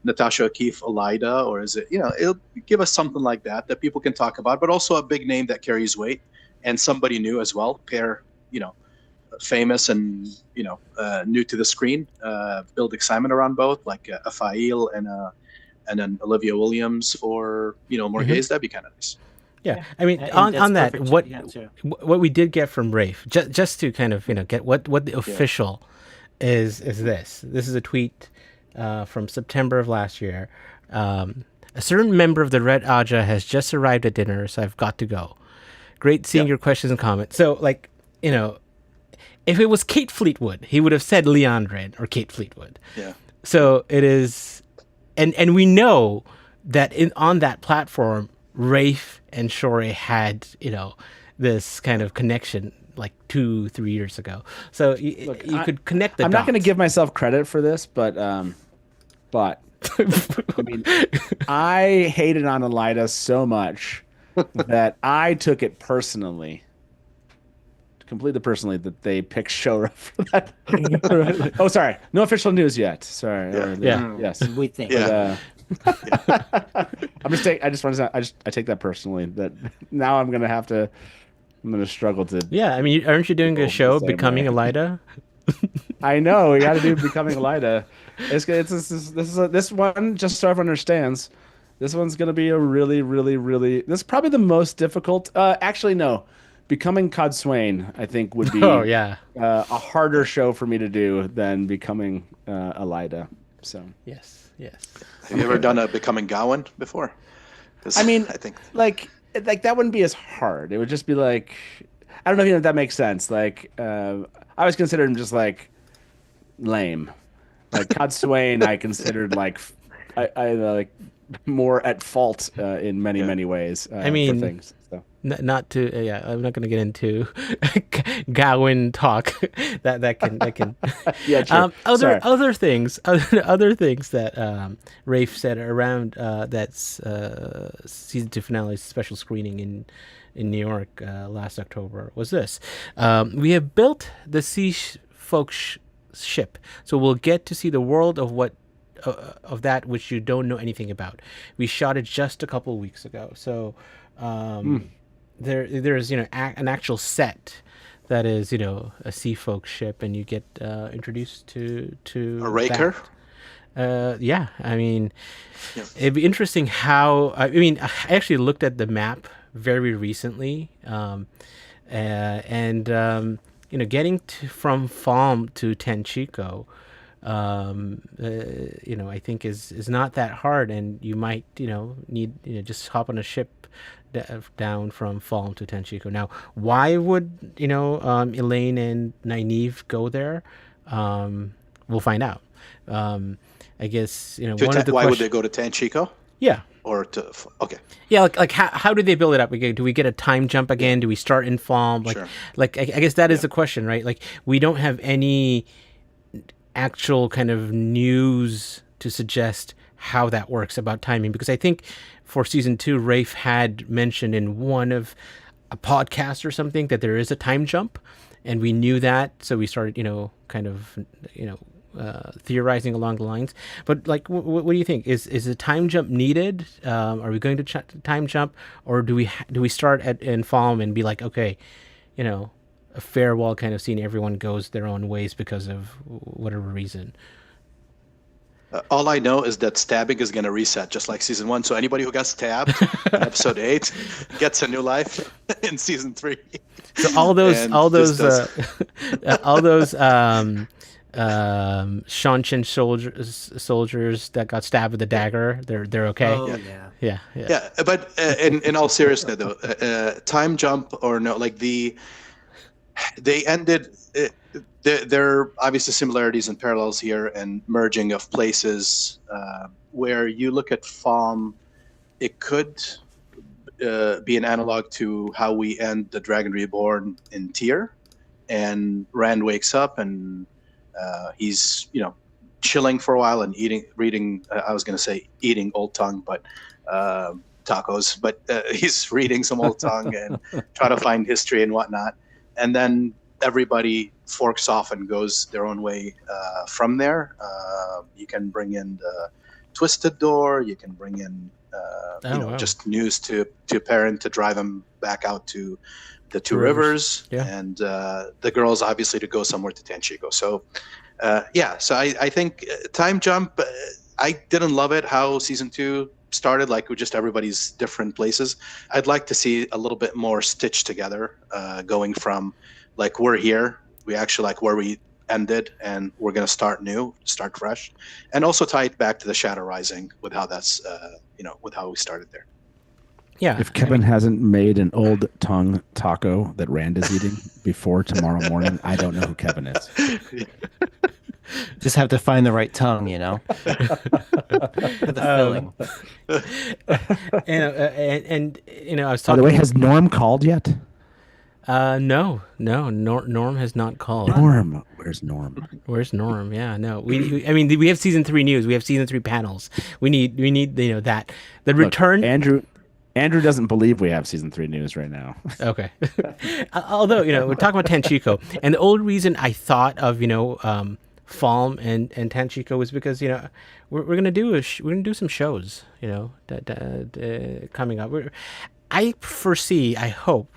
Natasha O'Keefe Elida, or is it, it'll give us something like that people can talk about, but also a big name that carries weight and somebody new as well. Pair, famous and, new to the screen, build excitement around both, like a Fa'il and an Olivia Williams for, more gays. That'd be kind of nice. Yeah, I mean, on that, what we did get from Rafe, just to kind of get what the official is this. This is a tweet from September of last year. A certain member of the Red Aja has just arrived at dinner, so I've got to go. Great seeing your questions and comments. So, like, if it was Kate Fleetwood, he would have said Leandrin or Kate Fleetwood. Yeah. So it is, and we know that on that platform, Rafe and Shore had, this kind of connection like 2-3 years ago. So you could connect the dots. I'm not going to give myself credit for this, but I mean, I hated on Elida so much that I took it completely personally, that they picked Shora for that. Oh, sorry. No official news yet. Sorry. Yes. We think. Yeah. I take that personally, that now I'm going to struggle to. Yeah. I mean, aren't you doing a show Becoming Elida? I know. We got to do Becoming Elida. This one, just so everyone understands, this one's going to be a really, really, really, this is probably the most difficult. Actually, no. Becoming Codswain, I think, would be a harder show for me to do than Becoming Elida. So yes. Have you ever done a Becoming Gawain before? I mean, I think like that wouldn't be as hard. It would just be like, I don't know if that makes sense. Like, I always considered him just like lame. Like Codswain, I considered like I like more at fault in many ways. I mean, for things. So. Not to yeah, I'm not going to get into Gawain talk. that can Yeah, true. Sorry. other things other things that Rafe said around that's season 2 finale special screening in New York last October was this. We have built the ship, so we'll get to see the world of what of that which you don't know anything about. We shot it just a couple of weeks ago, so there's an actual set that is a sea folk ship, and you get introduced to A raker. Yeah, I mean, Yeah. it'd be interesting how. I mean, I actually looked at the map very recently, and getting from Falm to Tanchico, I think is not that hard, and you might need just hop on a ship down from Falm to Tanchico. Now, why would Elaine and Nynaeve go there? We'll find out. I guess one of the why would they go to Tanchico? Yeah. Or to okay. Yeah, like how do they build it up? Do we get a time jump again? Do we start in Falm? Sure. I guess that is the question, right? Like, we don't have any actual kind of news to suggest how that works about timing, because I think for season 2, Rafe had mentioned in one of a podcast or something that there is a time jump, and we knew that, so we started theorizing along the lines. But like, what do you think? Is a time jump needed? Are we going to time jump, or do we start in Falm and be like, okay, a farewell kind of scene, everyone goes their own ways because of whatever reason? All I know is that stabbing is going to reset, just like season 1. So anybody who got stabbed in episode 8 gets a new life in season 3. So all those Shanshin soldiers that got stabbed with a dagger, they're okay. Oh, Yeah. But in all seriousness, though, time jump or no, like they ended. There are obviously similarities and parallels here, and merging of places. Where you look at Falm, it could be an analog to how we end the Dragon Reborn in Tyr, and Rand wakes up and he's chilling for a while and reading. I was going to say eating Old Tongue, but tacos. But he's reading some Old Tongue and trying to find history and whatnot, and then everybody forks off and goes their own way from there. You can bring in the Twisted Door. You can bring in just news to Perrin to drive him back out to the Two Rivers, and the girls obviously to go somewhere to Tanchico. So so I think time jump. I didn't love it how season 2 started, like with just everybody's different places. I'd like to see a little bit more stitched together, going from like we're here, we actually like where we ended, and we're going to start new, start fresh, and also tie it back to the Shadow Rising with how that's with how we started there. Yeah. If Kevin hasn't made an Old Tongue taco that Rand is eating before tomorrow morning, I don't know who Kevin is. Just have to find the right tongue, For the filling. And I was By talking. the way, has Norm called yet? No. Norm has not called. Norm, where's Norm? Where's Norm? Yeah, no. We have season 3 news. We have season 3 panels. We need that. The return. Andrew doesn't believe we have season 3 news right now. Okay. Although, we're talking about Tanchico, and the old reason I thought of, Falm and Tanchico was because, we're gonna do some shows, coming up. I foresee, I hope,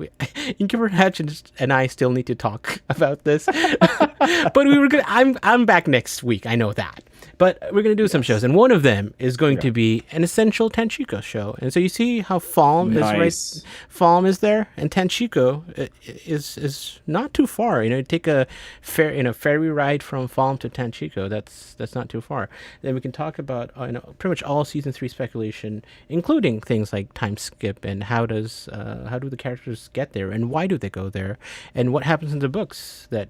Innkeeper Hutchins and I still need to talk about this, but I'm back next week. I know that, but we're going to do some shows, and one of them is going to be an essential Tanchico show. And so you see how Falm is right. Falm is there, and Tanchico is not too far. Take a ferry ride from Falm to Tanchico. That's not too far. Then we can talk about pretty much all season 3 speculation, including things like time skip and how do the characters get there, and why do they go there, and what happens in the books that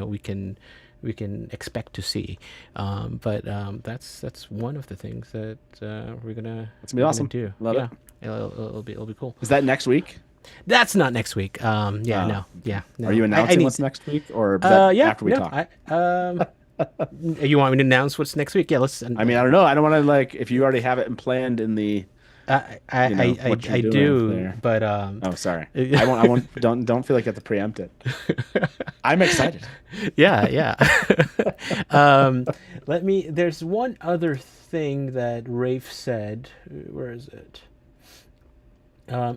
we can we can expect to see. But that's one of the things that we're gonna awesome. do. Love it. It'll be cool. Is that next week? That's not next week. No. Are you announcing what's next week, or is that after we talk? You want me to announce what's next week? Yeah, let's. I mean, I don't know. I don't want to if you already have it planned in the. I do, but oh, sorry. I won't. Don't feel like you have to preempt it. I'm excited. Yeah. There's one other thing that Rafe said. Where is it?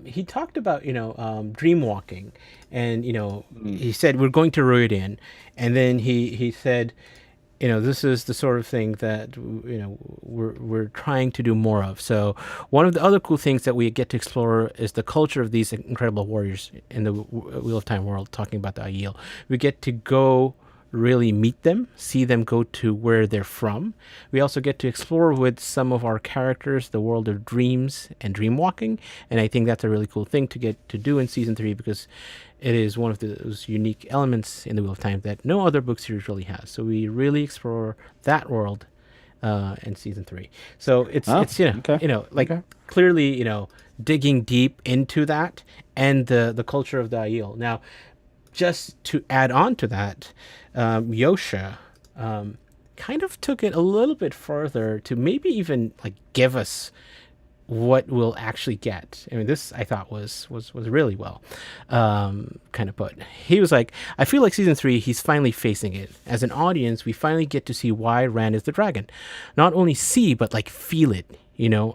He talked about dream walking, and he said we're going to Rhuidean, and then he said, this is the sort of thing that we're trying to do more of. So one of the other cool things that we get to explore is the culture of these incredible warriors in the Wheel of Time world. Talking about the Aiel, we get to go really meet them, see them go to where they're from. We also get to explore with some of our characters the world of dreams and dream walking, and I think that's a really cool thing to get to do in season 3 because it is one of those unique elements in the Wheel of Time that no other book series really has. So we really explore that world in season 3. So it's clearly digging deep into that and the culture of the Aiel. Now, just to add on to that, Yosha kind of took it a little bit further to maybe even give us what we'll actually get. I mean, this I thought was really well kind of put. He was like, I feel like season 3, he's finally facing it. As an audience, we finally get to see why Rand is the dragon. Not only see, but feel it,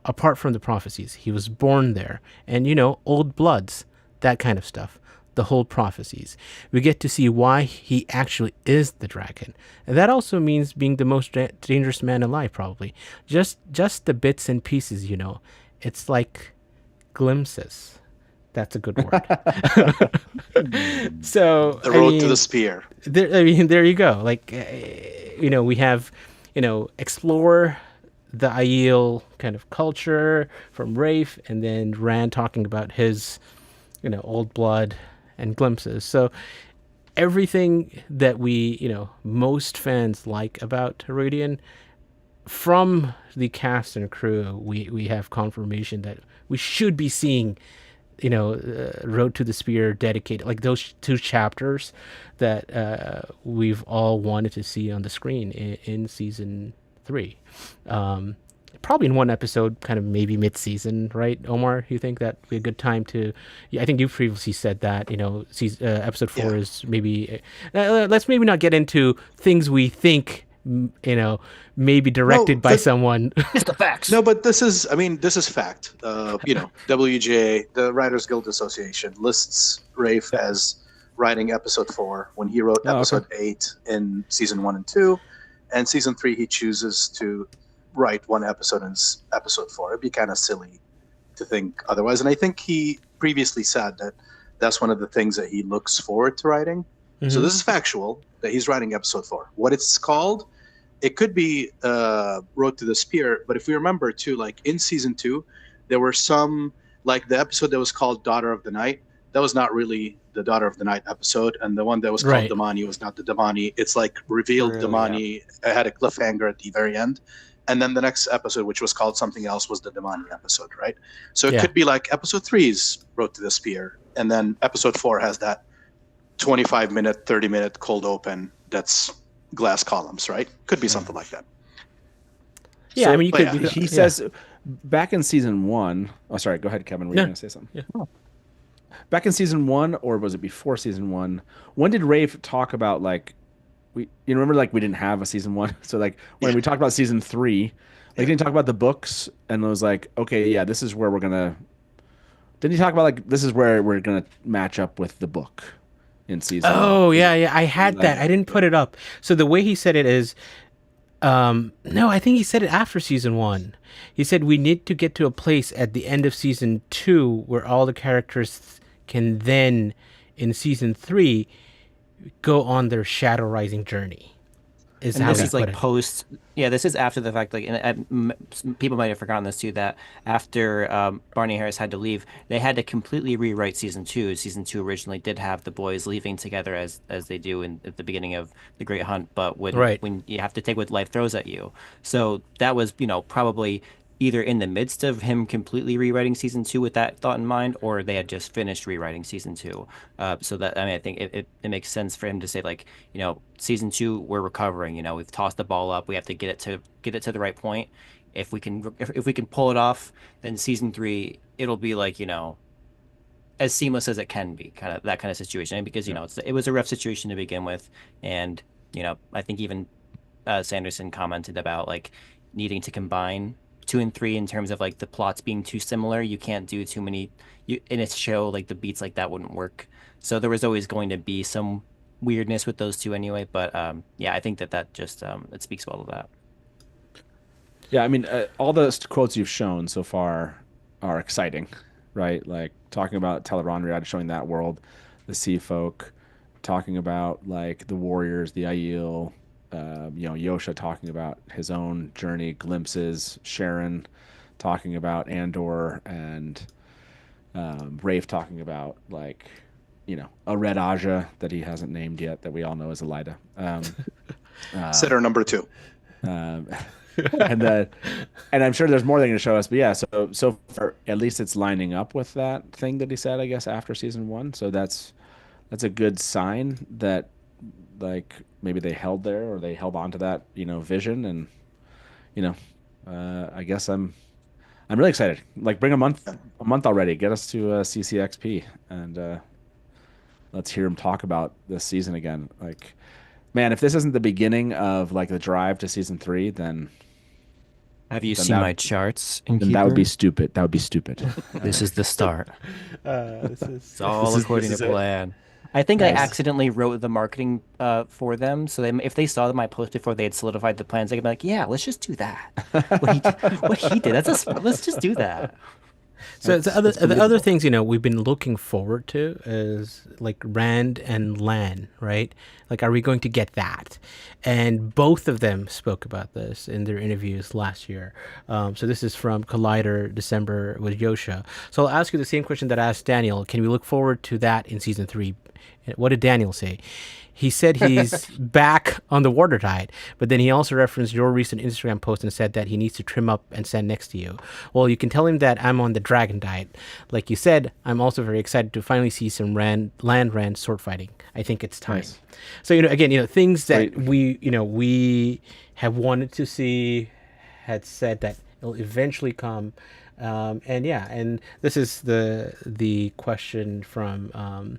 apart from the prophecies. He was born there. And, old bloods, that kind of stuff. The whole prophecies. We get to see why he actually is the dragon. And that also means being the most dangerous man alive, probably. Just the bits and pieces, It's like glimpses. That's a good word. So the road to the spear. There you go. We have, explore the Aiel kind of culture from Rafe, and then Rand talking about his, old blood and glimpses. So everything that we, most fans like about Rhuidean, from the cast and crew, we have confirmation that we should be seeing, Road to the Spear dedicated, those 2 chapters that we've all wanted to see on the screen in season 3. Probably in one episode, kind of maybe mid-season, right, Omar? You think that would be a good time to? I think you previously said that, episode 4 is maybe. Let's maybe not get into things we think, maybe directed by someone. It's the facts. No, but this is fact. WGA, the Writers Guild Association, lists Rafe as writing episode 4 when he wrote episode 8 in season 1 and 2, and season 3 he chooses to write one episode in episode 4. It'd be kind of silly to think otherwise. And I think he previously said that that's one of the things that he looks forward to writing. Mm-hmm. So this is factual that he's writing episode 4. What it's called, it could be Road to the Spear. But if we remember too, in season 2, there were some, the episode that was called Daughter of the Night. That was not really the Daughter of the Night episode. And the one that was called Damani was not the Damani. It's revealed really, Damani. Yeah. It had a cliffhanger at the very end. And then the next episode, which was called something else, was the Damani episode, right? So it could be episode 3's Road to the Spear. And then episode 4 has that 25-minute, 30-minute cold open that's glass columns, right? Could be something like that. Yeah, so, you could. Yeah. He says back in season 1. Oh, sorry. Go ahead, Kevin. Were you going to say something? Yeah. Back in season 1, or was it before season 1? When did Rafe talk about we remember we didn't have a season 1, so when we talked about season 3, he didn't talk about the books, and it was okay, yeah, this is where we're gonna. Didn't he talk about this is where we're gonna match up with the book in season? Oh 1? Yeah, I had that. I didn't put it up. So the way he said it is, no, I think he said it after season 1. He said we need to get to a place at the end of season 2 where all the characters can then, in season 3, go on their shadow rising journey. is And how this he is put like it. post. Yeah, this is after the fact. Like, people might have forgotten this too. That after Barney Harris had to leave, they had to completely rewrite season two. Season two originally did have the boys leaving together as they do at the beginning of The Great Hunt, but Right. when you have to take what life throws at you, so that was probably either in the midst of him completely rewriting season two with that thought in mind, or they had just finished rewriting season two. So that, I mean, I think it makes sense for him to say, like, season two, we're recovering. We've tossed the ball up. We have to get it to the right point. If we can pull it off, then season three, it'll be like, as seamless as it can be, kind of that kind of situation. And because it was a rough situation to begin with, and I think even Sanderson commented about like needing to combine two and three in terms of like the plots being too similar. You can't do too many in a show, like the beats like that wouldn't work. So there was always going to be some weirdness with those two anyway. But yeah, I think that just it speaks well to that. Yeah, I mean, all the quotes you've shown so far are exciting, right? Like talking about tel'aran'rhiod, showing that world, the sea folk, talking about like the warriors, the Aiel, Yosha talking about his own journey, glimpses, Sharon talking about Andor, and Rafe talking about like, a Red Aja that he hasn't named yet that we all know as Elida. Sitter number 2. and I'm sure there's more they're going to show us, but yeah, so far at least it's lining up with that thing that he said, I guess, after season 1. So that's a good sign that like maybe they held there, or they held on to that vision, and I guess I'm really excited. Like, bring a month already, get us to CCXP, and let's hear him talk about this season again. Like, man, if this isn't the beginning of like the drive to season 3, then have you seen my charts, Innkeeper? Then that would be stupid. That would be stupid. This is the start. It's all according to plan. I think Nice. I accidentally wrote the marketing for them, so if they saw my post before they had solidified the plans, they could be like, "Yeah, let's just do that." What he did, let's just do that. So the other things we've been looking forward to is like Rand and Lan, right? Like, are we going to get that? And both of them spoke about this in their interviews last year. So this is from Collider, December, with Yosha. So I'll ask you the same question that I asked Daniel. Can we look forward to that in season 3? What did Daniel say? He said he's back on the water diet, but then he also referenced your recent Instagram post and said that he needs to trim up and stand next to you. Well, you can tell him that I'm on the dragon diet. Like you said, I'm also very excited to finally see some land Rand sword fighting. I think it's time. Nice. So, again, things that we have wanted to see, had said that it'll eventually come. And this is the question from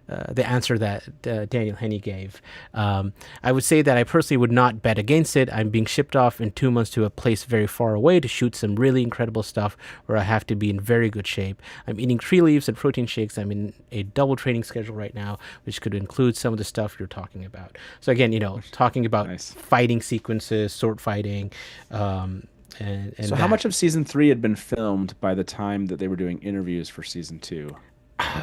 the answer that Daniel Henney gave. I would say that I personally would not bet against it. I'm being shipped off in 2 months to a place very far away to shoot some really incredible stuff where I have to be in very good shape. I'm eating tree leaves and protein shakes. I'm in a double training schedule right now, which could include some of the stuff you're talking about. So again, talking about fighting sequences, sword fighting, and so how much of season 3 had been filmed by the time that they were doing interviews for season 2?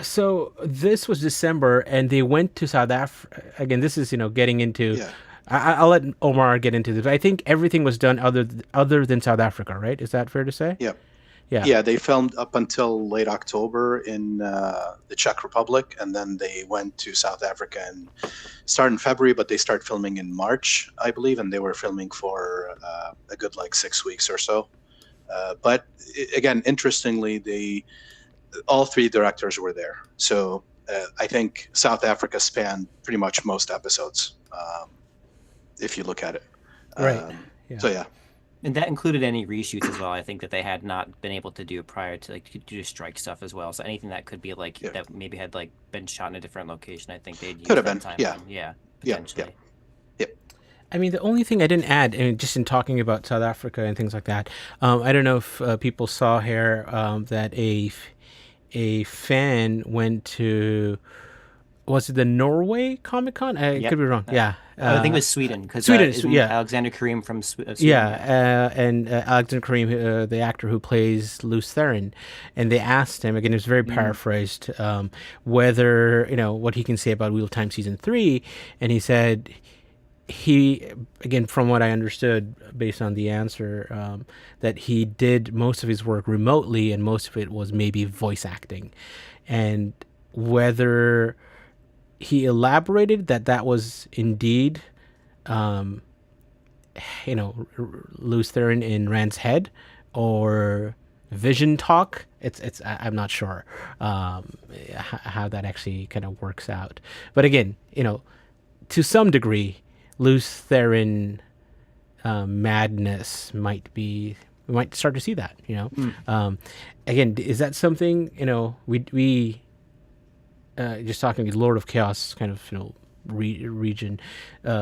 So this was December, and they went to South Africa. Again, this is getting into. Yeah. I'll let Omar get into this. But I think everything was done other than South Africa, right? Is that fair to say? Yeah. Yeah. Yeah. They filmed up until late October in the Czech Republic, and then they went to South Africa and started in February, but they started filming in March, I believe, and they were filming for a good 6 weeks or so. But again, interestingly, all 3 directors were there. So I think South Africa spanned pretty much most episodes, if you look at it. Right. So, yeah. And that included any reshoots as well. I think that they had not been able to do prior to do strike stuff as well. So anything that could be that maybe had been shot in a different location, I think they'd use could have been. Time Yeah. on. Yeah. Potentially. Yeah. I mean, the only thing I didn't add, just in talking about South Africa and things like that, I don't know if people saw here that a fan went to, was it the Norway Comic-Con? I could be wrong. Yeah. I think it was Sweden. Sweden, Alexander Karim from Sweden. Yeah, and Alexander Karim, the actor who plays Luce Theron. And they asked him, again, it was very paraphrased, whether, what he can say about Wheel of Time Season 3. And he said he, again, from what I understood based on the answer, that he did most of his work remotely and most of it was maybe voice acting. And whether he elaborated that was indeed, Lews Therin in Rand's head or vision talk, I'm not sure how that actually kind of works out. But again, to some degree, Lews Therin madness we might start to see that. Again, is that something we just talking Lord of Chaos kind of region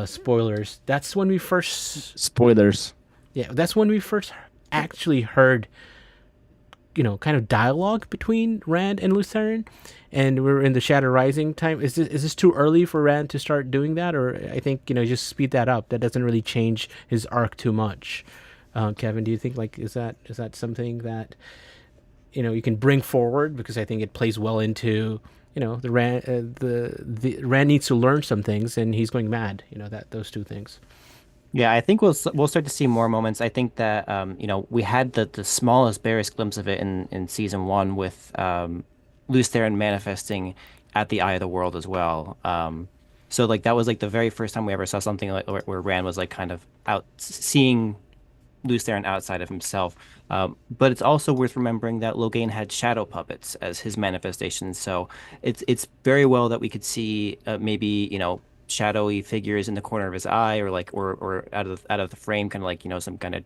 spoilers? That's when we first Spoilers. Yeah, that's when we first actually heard kind of dialogue between Rand and Lews Therin, and we're in the Shadow Rising time. Is this too early for Rand to start doing that, or I think just speed that up? That doesn't really change his arc too much. Kevin, do you think is that something that you can bring forward, because I think it plays well into the Rand needs to learn some things and he's going mad. Those two things. Yeah, I think we'll start to see more moments. I think that we had the smallest, barest glimpse of it in season 1 with Lews Therin manifesting at the Eye of the World as well. So that was the very first time we ever saw something where Rand was kind of out seeing Lews Therin outside of himself. But it's also worth remembering that Logain had shadow puppets as his manifestations. So it's very well that we could see maybe shadowy figures in the corner of his eye, or or out of the frame, kind of some kind of,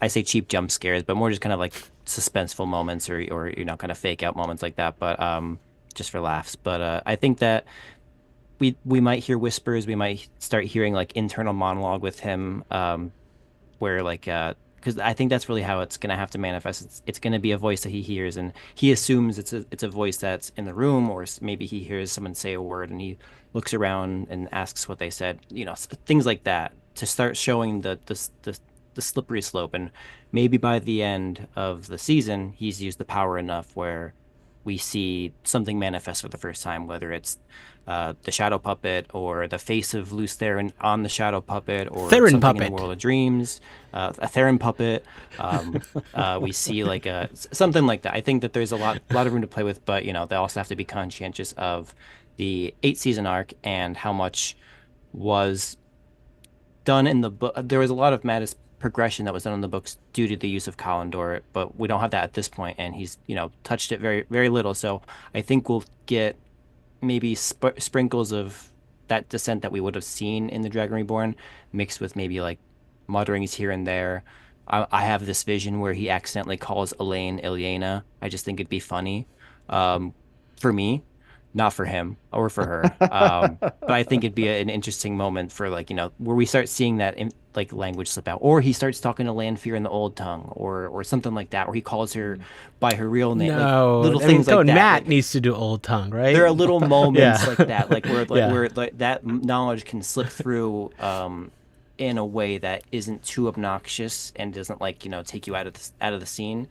I say cheap jump scares, but more just kind of suspenseful moments or kind of fake out moments like that, but just for laughs. But I think that we might hear whispers, we might start hearing internal monologue with him, where because I think that's really how it's going to have to manifest. It's going to be a voice that he hears, and he assumes it's a voice that's in the room, or maybe he hears someone say a word and he looks around and asks what they said, things like that, to start showing the slippery slope. And maybe by the end of the season, he's used the power enough where we see something manifest for the first time, whether it's the shadow puppet or the face of Lews Therin on the shadow puppet, or Therin something puppet in the World of Dreams, a Therin puppet. We see something like that. I think that there's a lot of room to play with, but they also have to be conscientious of the 8-season arc and how much was done in the book. There was a lot of Mattis progression that was done in the books due to the use of Kalendor, but we don't have that at this point, and he's touched it very, very little. So I think we'll get maybe sprinkles of that descent that we would have seen in the Dragon Reborn, mixed with maybe mutterings here and there. I have this vision where he accidentally calls Elaine Ilyena. I just think it'd be funny, for me, not for him or for her. But I think it'd be an interesting moment for where we start seeing that language slip out, or he starts talking to Lanfear in the Old Tongue, or something like that, or he calls her by her real name. No, little things like that. Matt needs to do Old Tongue, right? There are little moments Yeah. like that, where that knowledge can slip through in a way that isn't too obnoxious and doesn't take you out of the scene.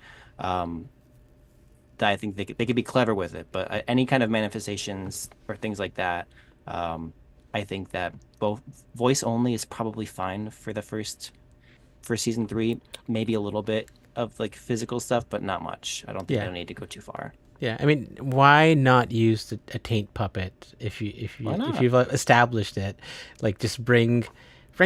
That I think they could be clever with it, but any kind of manifestations or things like that, I think that both voice only is probably fine for season 3. Maybe a little bit of physical stuff, but not much. I don't think I need to go too far. Yeah, I mean, why not use a taint puppet if you've established it? Just bring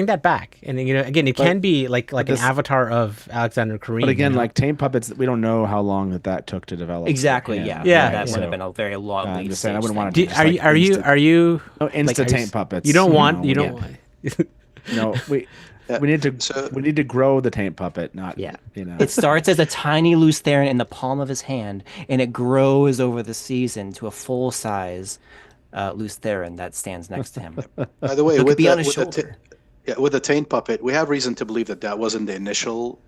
that back, and again, it can be an avatar of Alexander Kareem. But again, taint puppets, we don't know how long that took to develop. Exactly. Yeah. That would have been a very long. I'm lead just saying, I stage wouldn't thing. want to. Are you insta taint puppets? You don't want. We need to grow the taint puppet, not. Yeah. It starts as a tiny Lews Therin in the palm of his hand, and it grows over the season to a full size Lews Therin that stands next to him. By the way, So it could with be the, on his with the shoulder. with the taint puppet, we have reason to believe that wasn't the initial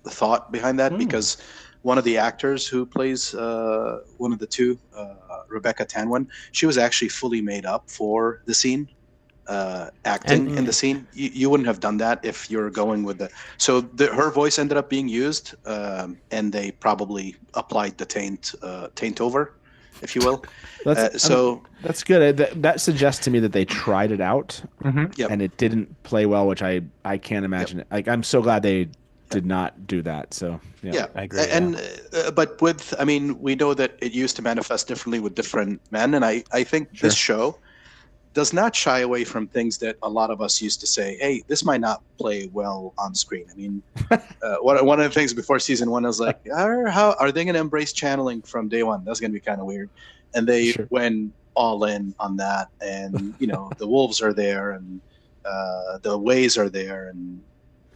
thought behind that, because one of the actors who plays one of the two, Rebecca Tanwin, she was actually fully made up for the scene, acting in the scene. You wouldn't have done that if you're going with her voice ended up being used, and they probably applied the taint over. if you will. That's that's good. That suggests to me that they tried it out Yep. and it didn't play well, which I can't imagine. Like, I'm so glad they did not do that. So Yeah, I agree, And but we know that it used to manifest differently with different men, and I think this show does not shy away from things that a lot of us used to say, hey, this might not play well on screen. I mean, one of the things before season 1, I was like, how are they going to embrace channeling from day one? That's going to be kind of weird. And they went all in on that. And, the wolves are there, and the ways are there, and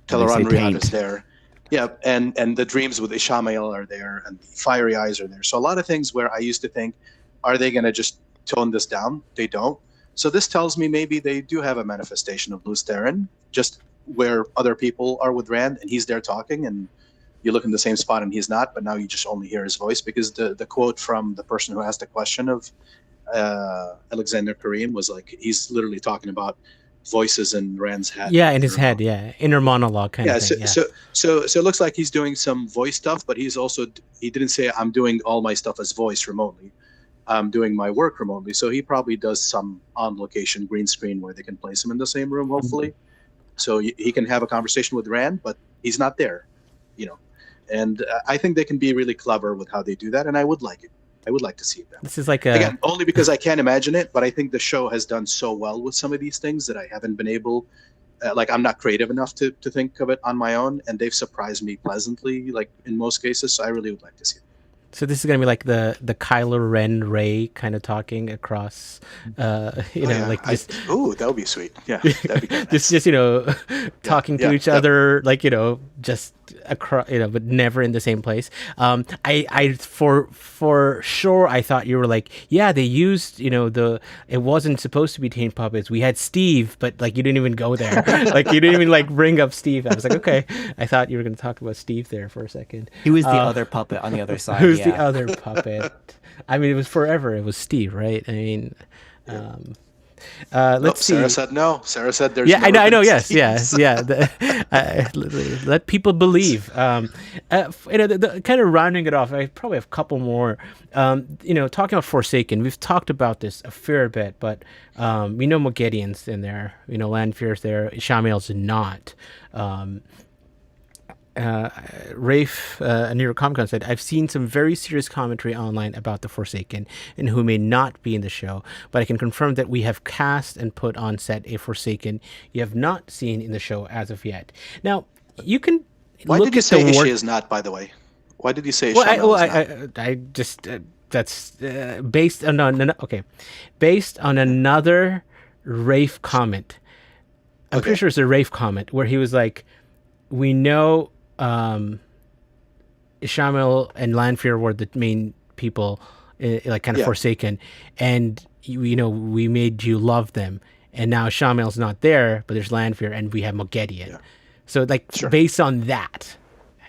tel'aran'rhiod is there. Yeah, and the dreams with Ishamael are there, and the fiery eyes are there. So a lot of things where I used to think, are they going to just tone this down? They don't. So this tells me maybe they do have a manifestation of Lews Therin, just where other people are with Rand and he's there talking, and you look in the same spot and he's not, but now you just only hear his voice, because the quote from the person who asked the question of Alexander Kareem was like, he's literally talking about voices in Rand's head. Yeah, in his head, inner monologue kind of thing. So it looks like he's doing some voice stuff, but he didn't say, I'm doing all my stuff as voice remotely. I'm doing my work remotely. So he probably does some on-location green screen where they can place him in the same room, hopefully. So he can have a conversation with Rand, but he's not there, And I think they can be really clever with how they do that, and I would like it. I would like to see that. This is like again, only because I can't imagine it, but I think the show has done so well with some of these things that I haven't been able, I'm not creative enough to think of it on my own, and they've surprised me pleasantly, like in most cases. So I really would like to see it. So this is gonna be like the Kylo Ren Rey kind of talking across, that would be sweet. Yeah, that'd be good. just talking to each other, like just across, but never in the same place. I for sure I thought you were like, yeah, they used it wasn't supposed to be Teen Puppets. We had Steve, but like you didn't even go there. Like you didn't even like bring up Steve. I was like, okay, I thought you were gonna talk about Steve there for a second. He was the other puppet on the other side. Who's the other puppet? I mean, it was forever. It was Steve, right? I mean, let's see. Sarah said no. Sarah said there's. Yeah, no I know. Yes. Let people believe. Kind of rounding it off. I probably have a couple more. Talking about Forsaken, we've talked about this a fair bit, but we know Moghedien's in there. Lanfear's there. Ishamael's not. Rafe, New York Comic Con said, I've seen some very serious commentary online about the Forsaken and who may not be in the show, but I can confirm that we have cast and put on set a Forsaken you have not seen in the show as of yet. Now, you can Why look did you at say the she is not, by the way? Why did you say I just, that's based on another Rafe comment. I'm pretty sure it's a Rafe comment where he was like, we know Ishamael and Lanfear were the main people, Forsaken, and we made you love them, and now Ishamael's not there, but there's Lanfear, and we have Moghedien. Yeah. So based on that,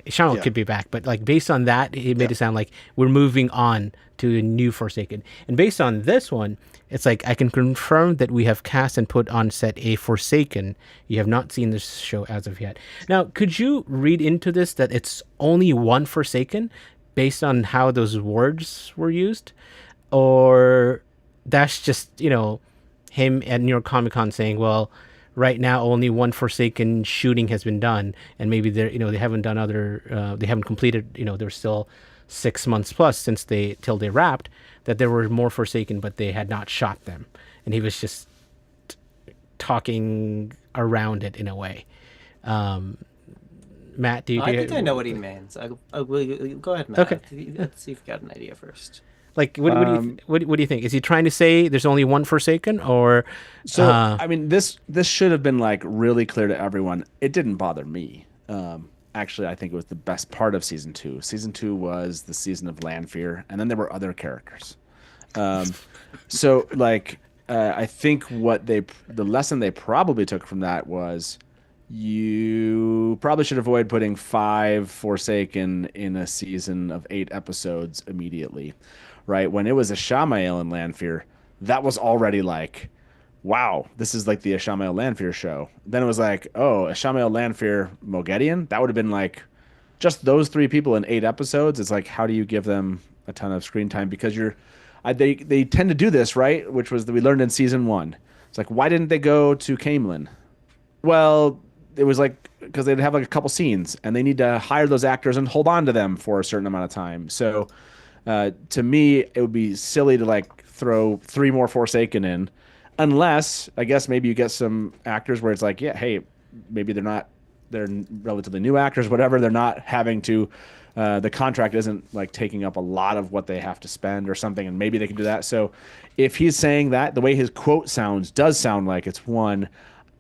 Ishamael could be back, but based on that, it made it sound like we're moving on to a new Forsaken, and based on this one, it's like I can confirm that we have cast and put on set a Forsaken. You have not seen this show as of yet. Now, could you read into this that it's only one Forsaken based on how those words were used? Or that's just, him at New York Comic Con saying, well, right now only one Forsaken shooting has been done, and maybe they haven't done they haven't completed, there's still 6 months plus till they wrapped, that there were more Forsaken, but they had not shot them. And he was just talking around it in a way. Matt, do you... I think I know what he means. Go ahead, Matt. Okay. Let's see if you got an idea first. What do you think? Is he trying to say there's only one Forsaken, or... I mean, this should have been really clear to everyone. It didn't bother me. Actually, I think it was the best part of season 2. Season 2 was the season of Lanfear, and then there were other characters. I think the lesson they probably took from that was you probably should avoid putting 5 Forsaken in a season of 8 episodes immediately, right? When it was Ishamael and Lanfear, that was already wow, this is the Ishamael Lanfear show. Then it was Ishamael Lanfear Moghedien. That would have been just those 3 people in 8 episodes. It's how do you give them a ton of screen time? Because they tend to do this, right? Which was that we learned in season 1. It's like, why didn't they go to Camelin? Well, it was like because they'd have like a couple scenes, and they need to hire those actors and hold on to them for a certain amount of time. So, to me, it would be silly to like throw 3 more Forsaken in, unless I guess maybe you get some actors where it's like, yeah, hey, maybe they're relatively new actors, whatever. They're not having to. The contract isn't like taking up a lot of what they have to spend or something, and maybe they can do that. So, if he's saying that, the way his quote does sound like it's 1.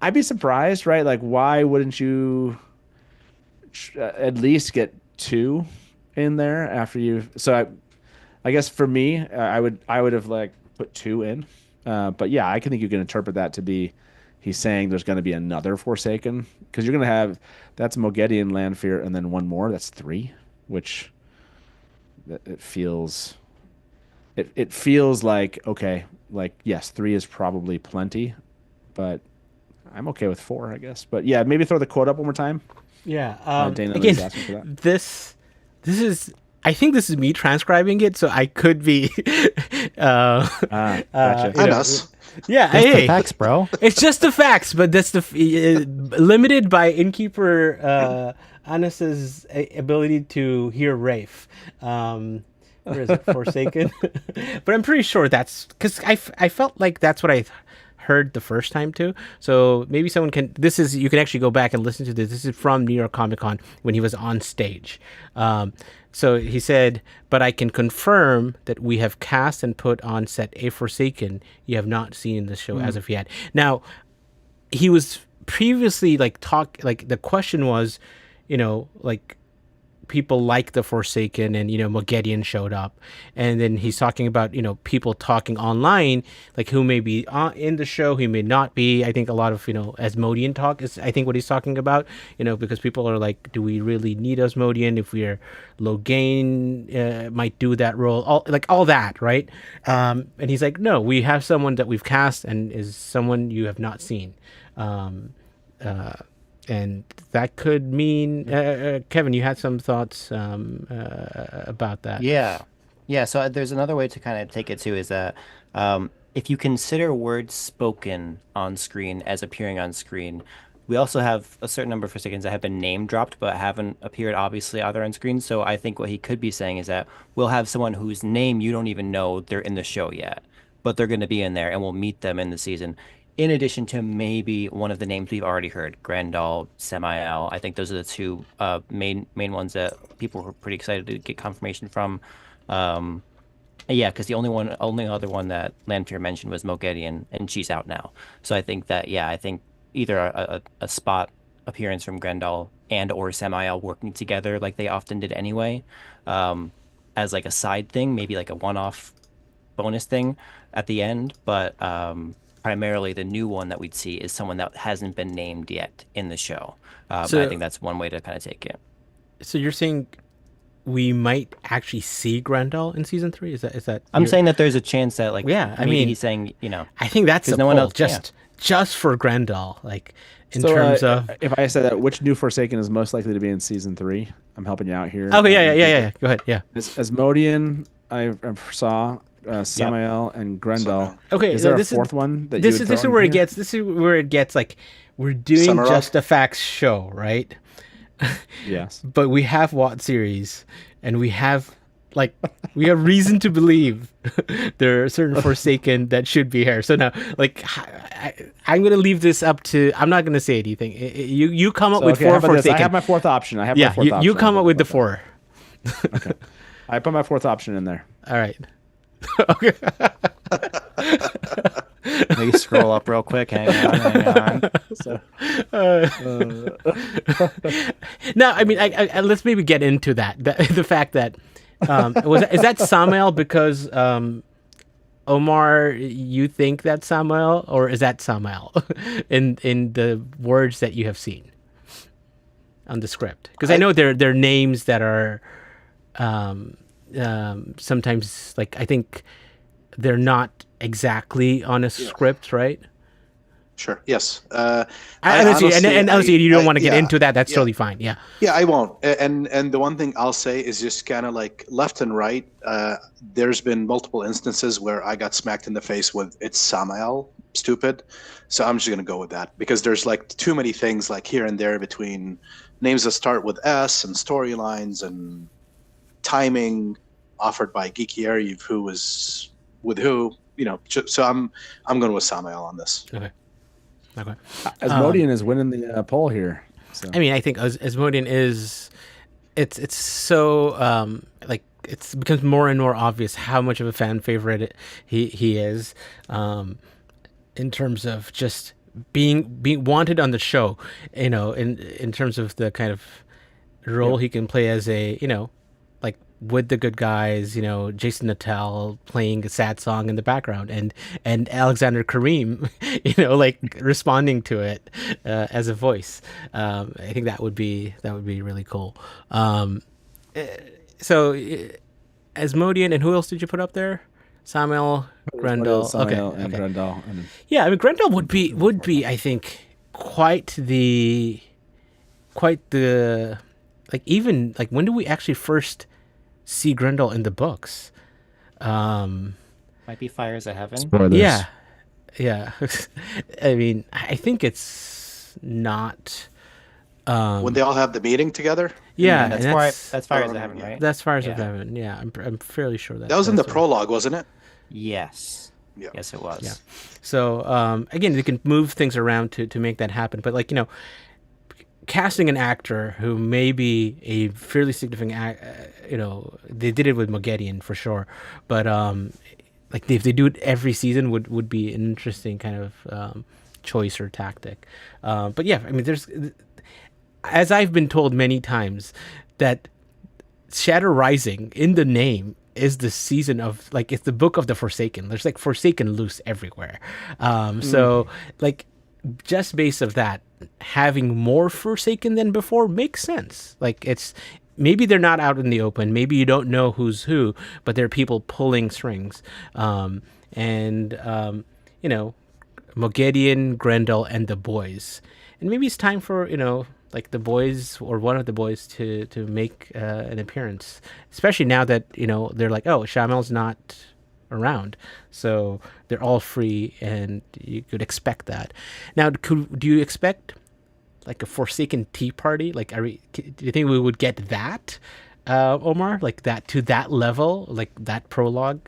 I'd be surprised, right? Like, why wouldn't you at least get 2 in there after you? So, I guess for me, I would have like put 2 in. But yeah, I think you can interpret that to be he's saying there's going to be another Forsaken because you're going to have that's Moghedien, Lanfear, and then 1 more. That's 3, which it feels like okay, like yes, 3 is probably plenty, but I'm okay with 4, I guess. But yeah, maybe throw the quote up one more time. Yeah. Dana Again, was asking for that. this is. I think this is me transcribing it, so I could be. Gotcha. And us. Yeah, That's hey, the facts, bro. it's just the facts, but that's limited by Innkeeper Anas's ability to hear Rafe. Where is it? Forsaken. But I'm pretty sure that's because I felt like that's what I heard the first time too. So maybe someone can. You can actually go back and listen to this. This is from New York Comic Con when he was on stage. So he said, "But I can confirm that we have cast and put on set a Forsaken you have not seen in the show as of yet." Now, he was previously like the question was, like people like the Forsaken and Moghedien showed up, and then he's talking about people talking online like who may be in the show, who may not be. I think a lot of Asmodean talk is I think what he's talking about, because people are like, do we really need Asmodean if we're Logain might do that role, all that, right? And he's like, no, we have someone that we've cast and is someone you have not seen. And that could mean, Kevin, you had some thoughts about that. Yeah. So there's another way to kind of take it too, is that if you consider words spoken on screen as appearing on screen, we also have a certain number of Forsakens that have been name dropped but haven't appeared obviously either on screen. So I think what he could be saying is that we'll have someone whose name you don't even know they're in the show yet, but they're going to be in there and we'll meet them in the season. In addition to maybe one of the names we've already heard, Grendel, Samael. I think those are the 2 main ones that people were pretty excited to get confirmation from. Yeah, because the only other one that Lanfear mentioned was Moghedien, and she's out now. So I think that either a spot appearance from Grendel and or Samael working together like they often did anyway, as like a side thing, maybe like a one-off bonus thing at the end, but primarily the new one that we'd see is someone that hasn't been named yet in the show. So I think that's one way to kind of take it. So you're saying we might actually see Grendel in season 3? Is that? I'm saying that there's a chance that I mean, he's saying I think that's the no one poll, else just for Grendel, like in So, terms of. if I said that, which new Forsaken is most likely to be in season 3? I'm helping you out here. Okay, yeah. Go ahead, yeah. Asmodean, I saw. Samael and Grendel. Okay, is there a fourth one that this is where it gets. This is where it gets like we're doing Summer just a facts show, right? Yes. But we have Watt series, and we have reason to believe there are certain Forsaken that should be here. So now, I'm gonna leave this up to. I'm not gonna say anything. You come up with 4 Forsaken. I have my 4th option. You come up with the 4. Okay. I put my 4th option in there. All right. Okay. Maybe scroll up real quick. Hang on. No, I mean, I let's maybe get into that. The fact that is that Samael because Omar, you think that's Samael, or is that Samael in the words that you have seen on the script? Because I know there are names that are. Sometimes I think they're not exactly on a script, right? Sure. Yes. Honestly, and honestly, you don't want to get yeah, into that. That's yeah. totally fine. Yeah. Yeah, I won't. And the one thing I'll say is just kind of like left and right. There's been multiple instances where I got smacked in the face with "it's Samael, stupid." So I'm just gonna go with that because there's like too many things like here and there between names that start with S and storylines and timing offered by Geeky Eve, who was with who. So I'm going with Samael on this. Okay. Asmodean is winning the poll here. So. I mean, I think Asmodean is. It's so like it becomes more and more obvious how much of a fan favorite he is, in terms of just being wanted on the show. In terms of the kind of role he can play as a like with the good guys, Jason Natel playing a sad song in the background and Alexander Kareem, like responding to it as a voice. I think that would be really cool. So Asmodean, and who else did you put up there? Samuel, Grendel. And Grendel. Yeah, I mean Grendel would be I think quite the like even like when do we actually first see Grendel in the books? Might be Fires of Heaven. Spoilers. Yeah. I mean, I think it's not. When they all have the meeting together. Yeah, that's Fires of Heaven, right? That's Fires of Heaven. Yeah, I'm fairly sure that was in the prologue, wasn't it? Yes. Yeah. Yes, it was. Yeah. So again, they can move things around to make that happen, but like casting an actor who may be a fairly significant, they did it with Moghedien for sure, but like if they do it every season would be an interesting kind of choice or tactic. But yeah, I mean, there's, as I've been told many times, that Shadow Rising in the name is the season of, like, it's the book of the Forsaken. There's like Forsaken loose everywhere. So like just based of that, having more Forsaken than before makes sense. Like it's, maybe they're not out in the open. Maybe you don't know who's who, but there are people pulling strings. Moghedien, Grendel, and the boys. And maybe it's time for, like the boys or one of the boys to make an appearance, especially now that, they're like, oh, Shamel's not around. So they're all free and you could expect that. Now, do you expect like a Forsaken tea party? Like, do you think we would get that, Omar? Like that, to that level, like that prologue,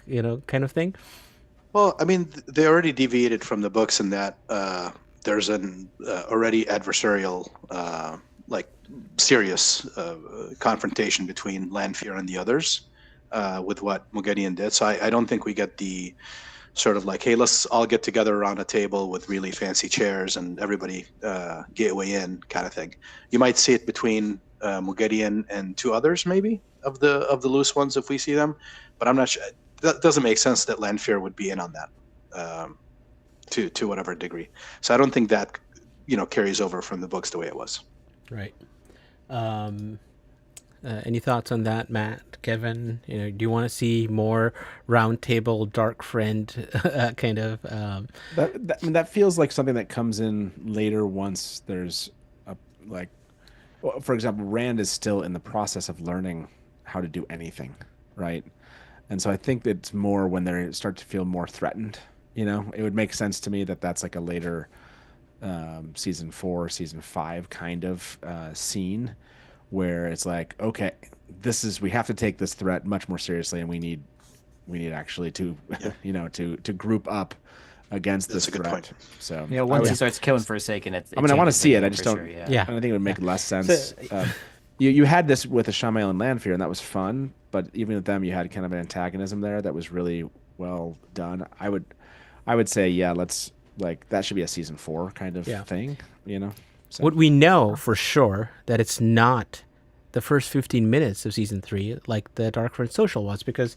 kind of thing? Well, I mean, they already deviated from the books in that there's an already adversarial, like serious confrontation between Lanfear and the others with what Moghedien did. So I don't think we get the sort of like, hey, let's all get together around a table with really fancy chairs and everybody gateway in kind of thing. You might see it between Moghedien and two others, maybe of the loose ones if we see them, but I'm not sure. That doesn't make sense that Lanfear would be in on that to whatever degree. So I don't think that carries over from the books the way it was. Right. Any thoughts on that, Matt, Kevin? Do you want to see more round table dark friend kind of? That feels like something that comes in later once there's for example, Rand is still in the process of learning how to do anything, right? And so I think it's more when they start to feel more threatened. It would make sense to me that that's like a later season 4, season 5 kind of scene where it's like, okay, we have to take this threat much more seriously, and we need actually to to group up against this threat. Point. So once he starts killing Forsaken, I want to see it. I just don't. Sure, I don't think it would make less sense. You had this with Ashamael and Lanfear, and that was fun. But even with them, you had kind of an antagonism there that was really well done. I would say, let's that should be a season 4 kind of thing. So. What we know for sure that it's not the first 15 minutes of season 3 like the Dark Friend Social was, because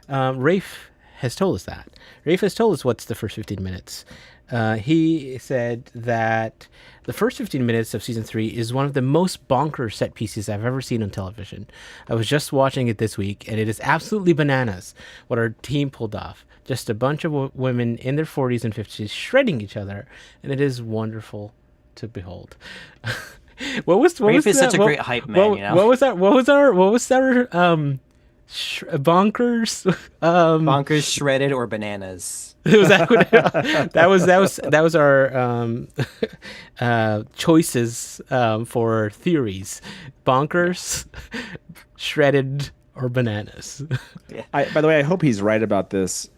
Rafe has told us that. Rafe has told us what's the first 15 minutes. He said that the first 15 minutes of season 3 is one of the most bonkers set pieces I've ever seen on television. I was just watching it this week, and it is absolutely bananas what our team pulled off. Just a bunch of women in their 40s and 50s shredding each other, and it is wonderful to behold. Rafe is such a great hype man, you know? What was our bonkers? Bonkers, shredded, or bananas? Was that what that was our choices for theories: bonkers, shredded, or bananas. By the way, I hope he's right about this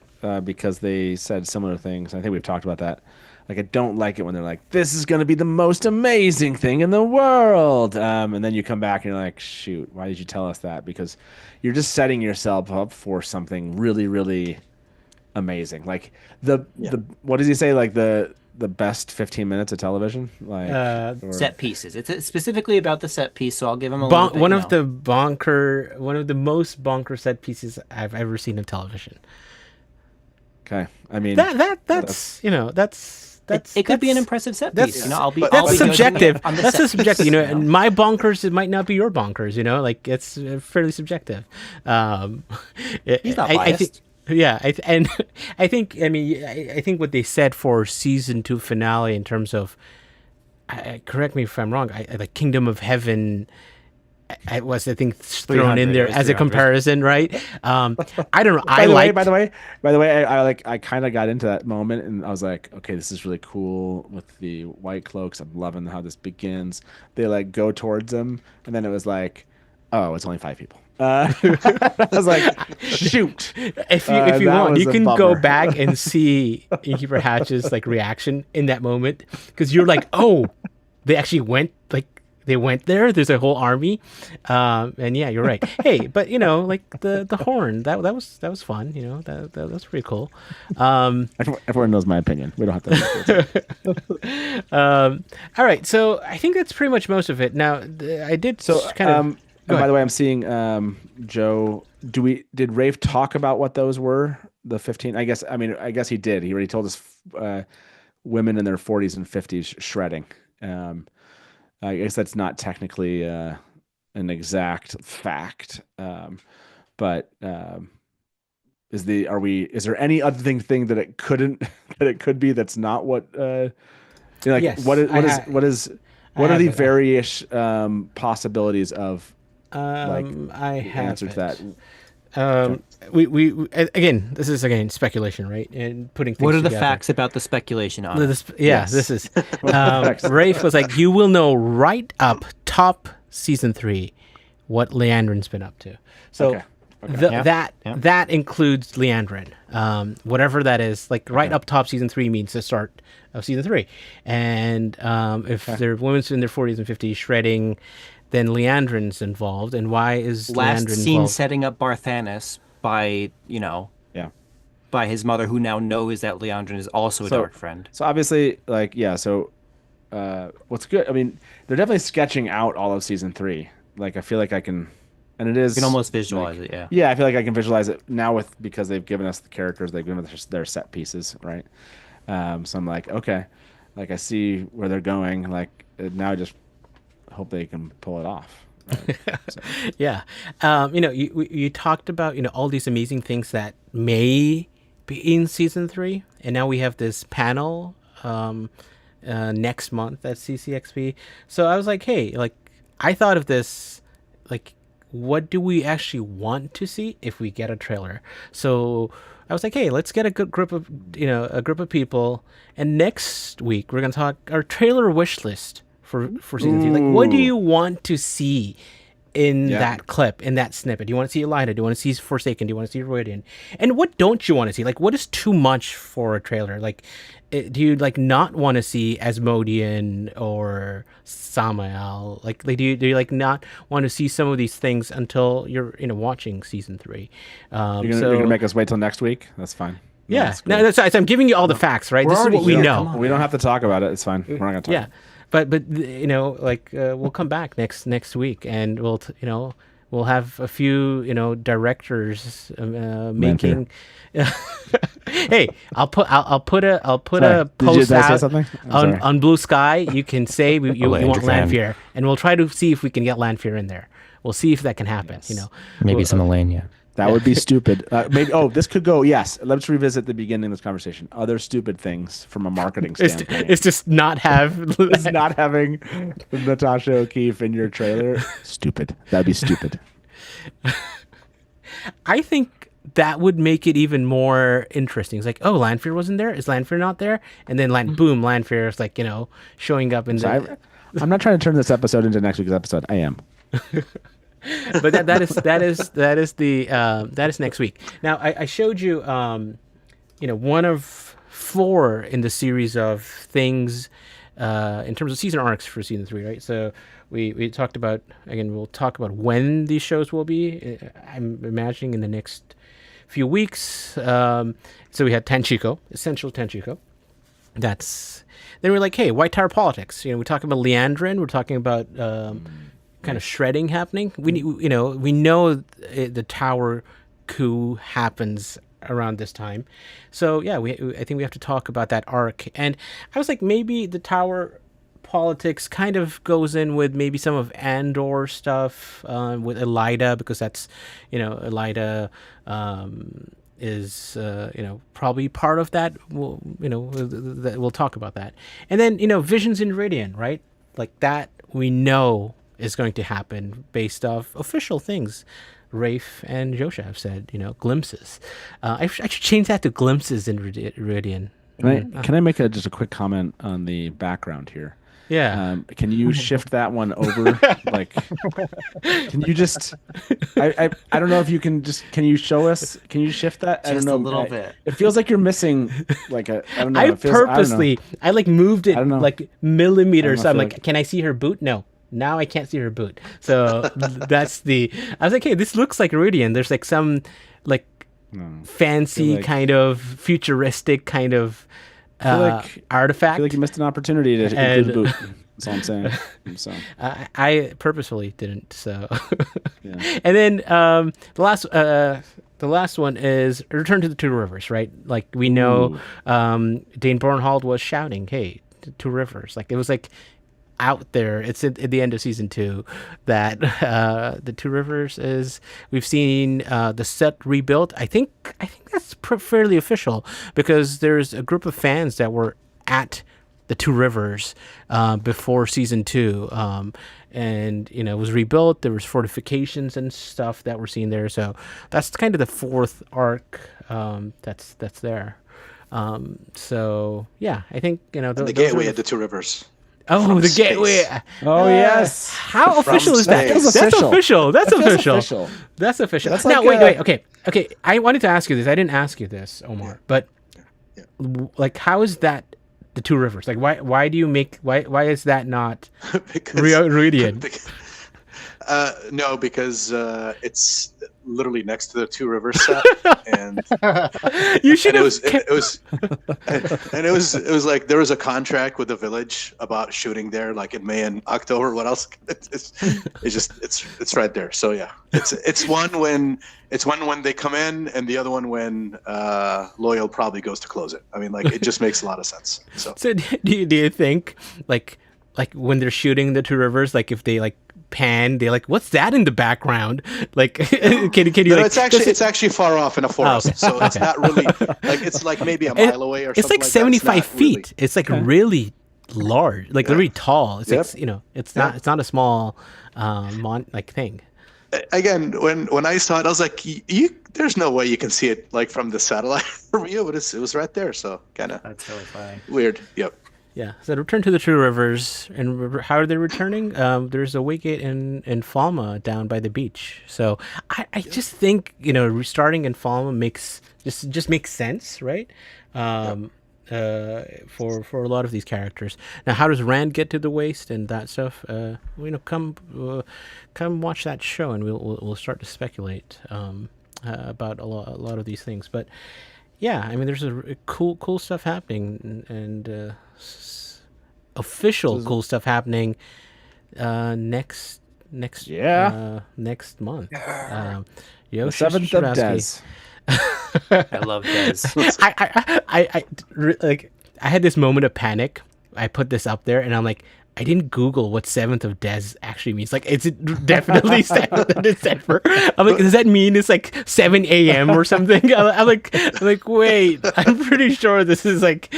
because they said similar things. I think we've talked about that. Like, I don't like it when they're like, "This is going to be the most amazing thing in the world," and then you come back and you're like, "Shoot, why did you tell us that?" Because you're just setting yourself up for something really, really amazing. Like the what does he say? Like the best 15 minutes of television, like set pieces. It's specifically about the set piece, so I'll give him a one of the most bonker set pieces I've ever seen on television. Okay, I mean that's it could be an impressive set piece. You know, I'll be subjective. That's a subjective. You know, and my bonkers, it might not be your bonkers. You know, like it's fairly subjective. He's not biased. I think what they said for season 2 finale in terms of, correct me if I'm wrong, the Kingdom of Heaven. I think thrown in there as a comparison, right? I don't know. By the way, I kind of got into that moment and I was like, okay, this is really cool with the white cloaks. I'm loving how this begins. They like go towards them, and then it was like, oh, it's only 5 people. I was like, shoot. If you want, you can go back and see Innkeeper Hatch's like reaction in that moment, because you're like, oh, they actually went there. There's a whole army, and yeah, you're right. Hey, but you know, like the horn that was fun. You know, that was pretty cool. Everyone knows my opinion. We don't have to. All right, so I think that's pretty much most of it. Now, I did by the way, I'm seeing Joe. Did Rafe talk about what those were? The 15. I guess he did. He already told us women in their 40s and 50s shredding. I guess that's not technically an exact fact, but is there any other thing that it could be that's not what? Yes, what are the various possibilities of? I have answer to that. We again, this is speculation, right? And putting things What are the together. facts about the speculation on it? This is Rafe was like, you will know right up top season 3 what Leandrin's been up to. So that includes Leandrin, whatever that is. Like right up top season 3 means the start of season 3, and if they're women in their 40s and 50s shredding, then Leandrin's involved. And why is last Leandrin scene involved? setting up Barthanes by by his mother, who now knows that Leandrin is also a dark friend. So obviously, what's good? I mean, they're definitely sketching out all of season 3. Like, I feel like I can, and it is. You can almost visualize it, yeah. Yeah, I feel like I can visualize it now because they've given us the characters, they've given us their set pieces, right? So I'm like, okay, like I see where they're going. Like now, I just hope they can pull it off. Right? So. Yeah. You talked about, all these amazing things that may be in season 3. And now we have this panel next month at CCXP. So I was like, hey, I thought of this, what do we actually want to see if we get a trailer? So I was like, hey, let's get a good group of people. And next week we're going to talk our trailer wish list for season 3. Like, what do you want to see in that clip, in that snippet? Do you want to see Elida? Do you want to see Forsaken? Do you want to see Rodian? And what don't you want to see? Like, what is too much for a trailer? Like, do you not want to see Asmodean or Samael? Like do you not want to see some of these things until you're watching season 3? You're gonna make us wait till next week? That's fine. Yeah, no, that's I'm giving you all the facts, right? This is what we know. We don't have to talk about it. It's fine. We're not gonna talk. Yeah. But we'll come back next week, and we'll We'll have a few, directors making. Hey, I'll put a post did I say out something? I'm sorry. on Blue Sky. You can say you want Landry fan. Lanfear, and we'll try to see if we can get Lanfear in there. We'll see if that can happen. Maybe some Elenia. That would be stupid. Maybe. Oh, this could go. Yes. Let's revisit the beginning of this conversation. Other stupid things from a marketing standpoint. It's just not have. It's not having Natasha O'Keefe in your trailer. Stupid. That'd be stupid. I think that would make it even more interesting. It's like, oh, Lanfear wasn't there. Is Lanfear not there? And then boom, Lanfear is like showing up in the. I'm not trying to turn this episode into next week's episode. I am. But that is next week. Now I showed you one of 4 in the series of things in terms of season arcs for season 3, right? So we talked about, again, we'll talk about when these shows will be. I'm imagining in the next few weeks. So we had Tanchico, Essential Tanchico. Then we're like, hey, White Tower politics. We talk about Leandrin. We're talking about kind of shredding happening. We know the tower coup happens around this time, so yeah, I think we have to talk about that arc. And I was like, maybe the tower politics kind of goes in with maybe some of Andor stuff with Elida, because that's Elida is probably part of that. We'll talk about that. And then Visions in Radiant, right? Like that we know is going to happen based off official things. Rafe and Josha have said, glimpses. I should change that to glimpses in Radiant. Can I make just a quick comment on the background here? Yeah. Can you shift that one over? Like, can you just? I don't know if you can just. Can you show us? Can you shift that? I don't know. A little bit. It feels like you're missing like a. I don't know. I It feels, purposely, I like moved it like millimeters. So I'm like, like- can I see her boot? No. Now I can't see her boot. So that's I was like, hey, this looks like Iridian. There's like some like fancy kind of futuristic kind of artifact. I feel like you missed an opportunity to include the boot. That's all I'm saying. So I purposefully didn't. So, yeah. And then the last one is Return to the Two Rivers, right? Like we know, Dane Bornhold was shouting, "Hey, Two Rivers!" Like it was like out there. It's at the end of season 2 that the Two Rivers is. We've seen the set rebuilt. I think that's fairly official, because there's a group of fans that were at the Two Rivers before season 2, and it was rebuilt. There was fortifications and stuff that we're seeing there. So that's kind of the 4th arc that's there. So yeah, I think the gateway at the Two Rivers. Oh, the space. gateway. Oh yes. How official is that? space. That's official. That's official. official. That's official. That's Now, like wait. Okay. I wanted to ask you this. I didn't ask you this, Omar. But like, how is that the Two Rivers? Like, why do you make why is that not Ruidian? No, because it's literally next to the Two Rivers set, and You should and have. it was like there was a contract with the village about shooting there, like in May and October. What else? It's right there. So yeah, it's one when they come in, and the other one when Loyal probably goes to close it. I mean, like it just makes a lot of sense. So do you think like when they're shooting the Two Rivers, like if they like pan, they like, what's that in the background? Like, can you? No, like, it's actually far off in a forest, okay. so it's not really like it's like maybe a mile away or something. It's like that. 75 It's not really- feet. It's like really large, like really tall. It's Yep. like it's not a small thing. Again, when I saw it, I was like, there's no way you can see it like from the satellite view, but it was right there. So kind of That's really funny. weird. Yep. Yeah. So return to the Two Rivers, and how are they returning? There's a Waygate in Falma down by the beach. So I just think restarting in Falma makes sense, right? For a lot of these characters. Now, how does Rand get to the waste and that stuff? Come watch that show, and we'll start to speculate about a lot of these things. But yeah, I mean, there's a cool stuff happening, and official cool stuff happening next next next month. The Yosha 7th of Stradowski. Des. I love Des. I had this moment of panic. I put this up there, and I'm like, I didn't Google what 7th of Des actually means. Like, it's definitely 7th of December. I'm like, does that mean it's like 7 a.m. or something? I'm like, wait, I'm pretty sure this is like,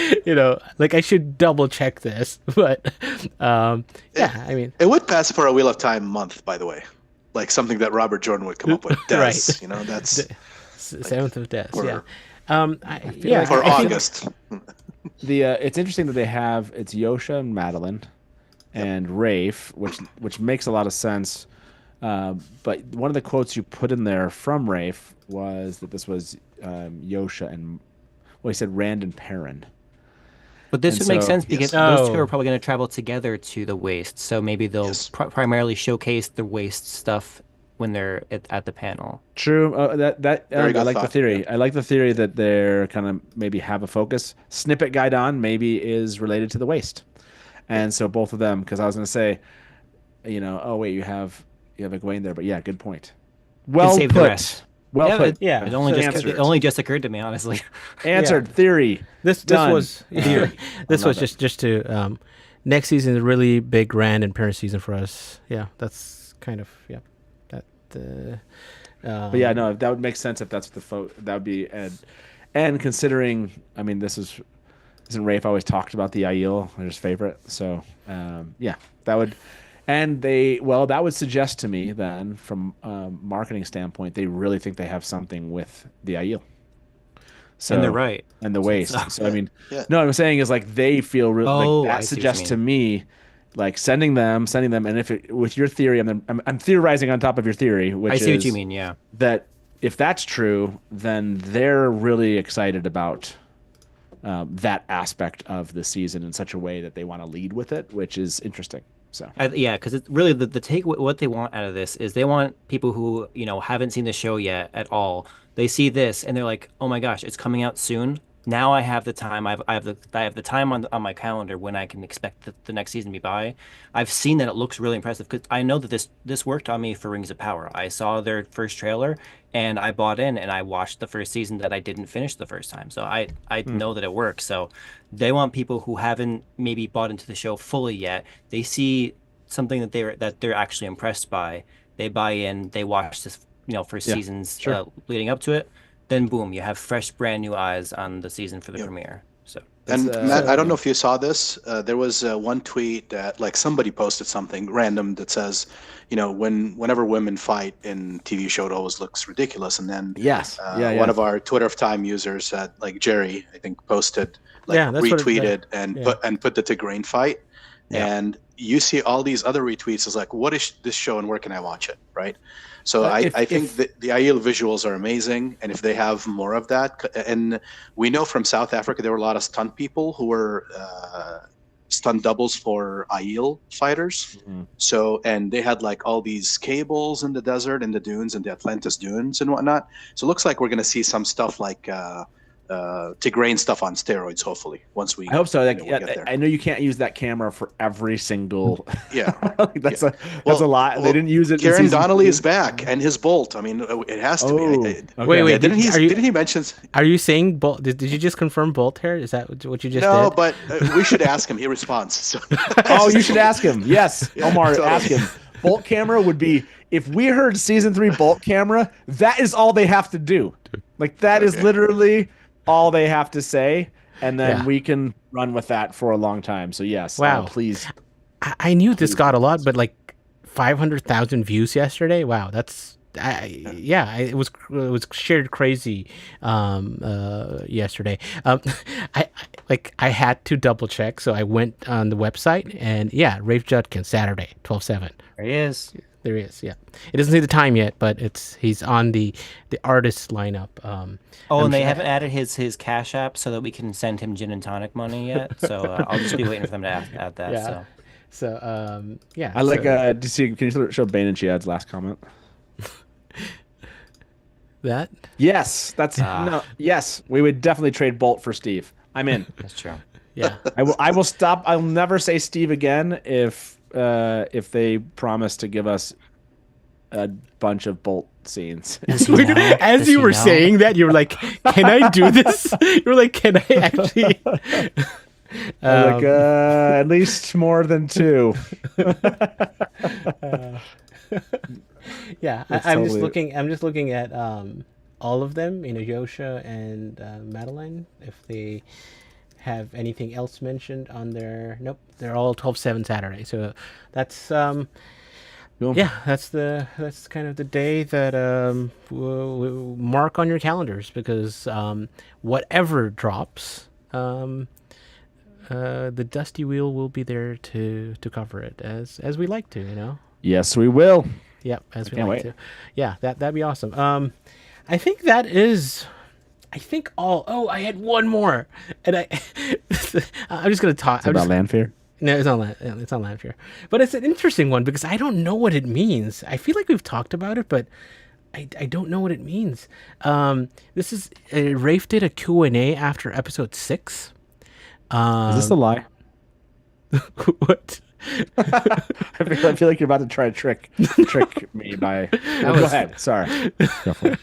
like I should double check this. But yeah, I mean, it would pass for a Wheel of Time month, by the way. Like something that Robert Jordan would come up with. Des, Right. That's 7th of Des. or- Yeah. for August. It's interesting that they have it's Yosha and Madeline and Rafe, which makes a lot of sense. But one of the quotes you put in there from Rafe was that this was Yosha and he said Rand and Perrin. But this And would make so- sense because Yes. those two Oh. are probably going to travel together to the Waste. So maybe they'll Yes. primarily showcase the Waste stuff when they're at the panel. True. Very I good like the thought, theory. I like the theory that they're kind of maybe have a focus. Snippet Guidon maybe is related to the Waste, and so both of them. Because I was going to say, oh wait, you have Egwene there, but yeah, good point. Well save put. the rest. Well put. Yeah. It only Answered. just occurred to me, honestly. Answered. Theory. This Done. was Theory. this I was love just to next season is a really big Rand and Perrin season for us. Yeah, that's kind of that. But yeah, no, that would make sense if that's that would be and considering, I mean, isn't Rafe always talked about the Aiel, his favorite? So yeah, that would, that would suggest to me then, from a marketing standpoint, they really think they have something with the Aiel. So, And they're right. And the Waste. So I mean, Yeah. no, what I'm saying is like they feel really Oh, like I that see what you suggests to mean. me. Like sending them, and if with your theory, I'm theorizing on top of your theory, which I see what is you mean, yeah. that if that's true, then they're really excited about that aspect of the season in such a way that they want to lead with it, which is interesting. So Yeah, because it's really the take. What they want out of this is they want people who haven't seen the show yet at all. They see this and they're like, "Oh my gosh, it's coming out soon. Now I have the time. I have the time on my calendar when I can expect the next season to be by." I've seen that it looks really impressive because I know that this worked on me for Rings of Power. I saw their first trailer and I bought in and I watched the first season that I didn't finish the first time. So I know that it works. So they want people who haven't maybe bought into the show fully yet. They see something that they're actually impressed by. They buy in. They watch this for seasons leading up to it. Then boom, you have fresh, brand new eyes on the season for the premiere. So And Matt, I don't know if you saw this. There was one tweet that like somebody posted something random that says, whenever women fight in TV show, it always looks ridiculous. And then yes, one of our Twitter of Time users, like Jerry, I think, posted, Yeah, that's what retweeted and put the Tigraine fight. Yeah. And you see all these other retweets is like, what is this show and where can I watch it, right? So I think the Aiel visuals are amazing, and if they have more of that, and we know from South Africa there were a lot of stunt people who were stunt doubles for Aiel fighters. Mhm. So and they had like all these cables in the desert, in the dunes, and the Atlantis dunes and whatnot. So it looks like we're gonna see some stuff like Tigraine stuff on steroids. Hopefully, once we I hope so. Like, we get there. I know you can't use that camera for every single. Yeah. that's a lot. They didn't use it. in Kieran season Donnelly 2. is back, and his bolt. I mean, it has to Oh, be. okay. Wait, Yeah, didn't he mention? Are you saying Bolt? Did you just confirm Bolt hair? Is that what you just No, did? but we should ask him. He responds. So. Oh, you should ask him. Yes, Omar, totally. ask him. Bolt camera would be if we heard season 3 Bolt camera. That is all they have to do. Like that is Okay. literally all they have to say, and then Yeah. we can run with that for a long time. So yes, Wow. please. I knew this got a lot, but like 500,000 views yesterday. Wow, that's it was shared crazy yesterday. I had to double check, so I went on the website and Rafe Judkins Saturday 12/7. there he is. There he is. Yeah, it doesn't say the time yet, but he's on the artist lineup. And they haven't added his Cash App so that we can send him gin and tonic money yet. So I'll just be waiting for them to add that. Yeah. So So I like. so Do you see? Can you show Bane and Chiad's last comment? that. Yes, that's no. Yes, we would definitely trade Bolt for Steve. I'm in. that's true. Yeah. I will stop. I'll never say Steve again if if they promise to give us a bunch of bolt scenes. Does he know? As Does you he were know? saying that, you were like, "Can I do this?" You were like, "Can I actually?" At least more than 2. Yeah, It's I'm just totally- looking. I'm just looking at all of them. You know, Yosha and Madeline. If they have anything else mentioned on their, nope, they're all 12/7 Saturday. So that's Cool. yeah, that's kind of the day that we'll mark on your calendars, because whatever drops, the Dusty Wheel will be there to cover it as we like to, you know. Yes, we will. Yep, as we can't like wait. to. Yeah, that'd be awesome. I think that is. I think all. Oh, I had one more, and I'm just gonna talk. It's about Lanfear. No, it's not. It's not Lanfear, but it's an interesting one because I don't know what it means. I feel like we've talked about it, but I don't know what it means. This is Rafe did a Q&A after episode 6. Is this a lie? What? I feel like you're about to try to trick me by. Go ahead. Sorry. Go for it.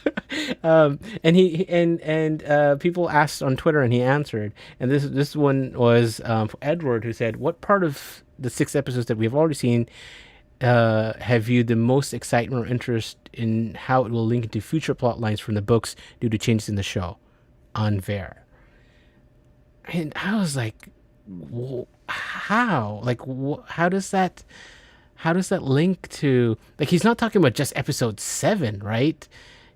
And he and people asked on Twitter, and he answered. And this one was for Edward, who said, "What part of the 6 episodes that we have already seen have you the most excitement or interest in how it will link into future plot lines from the books due to changes in the show on Ver?" And I was like, how? Like, how does that link to, like, he's not talking about just episode 7, right?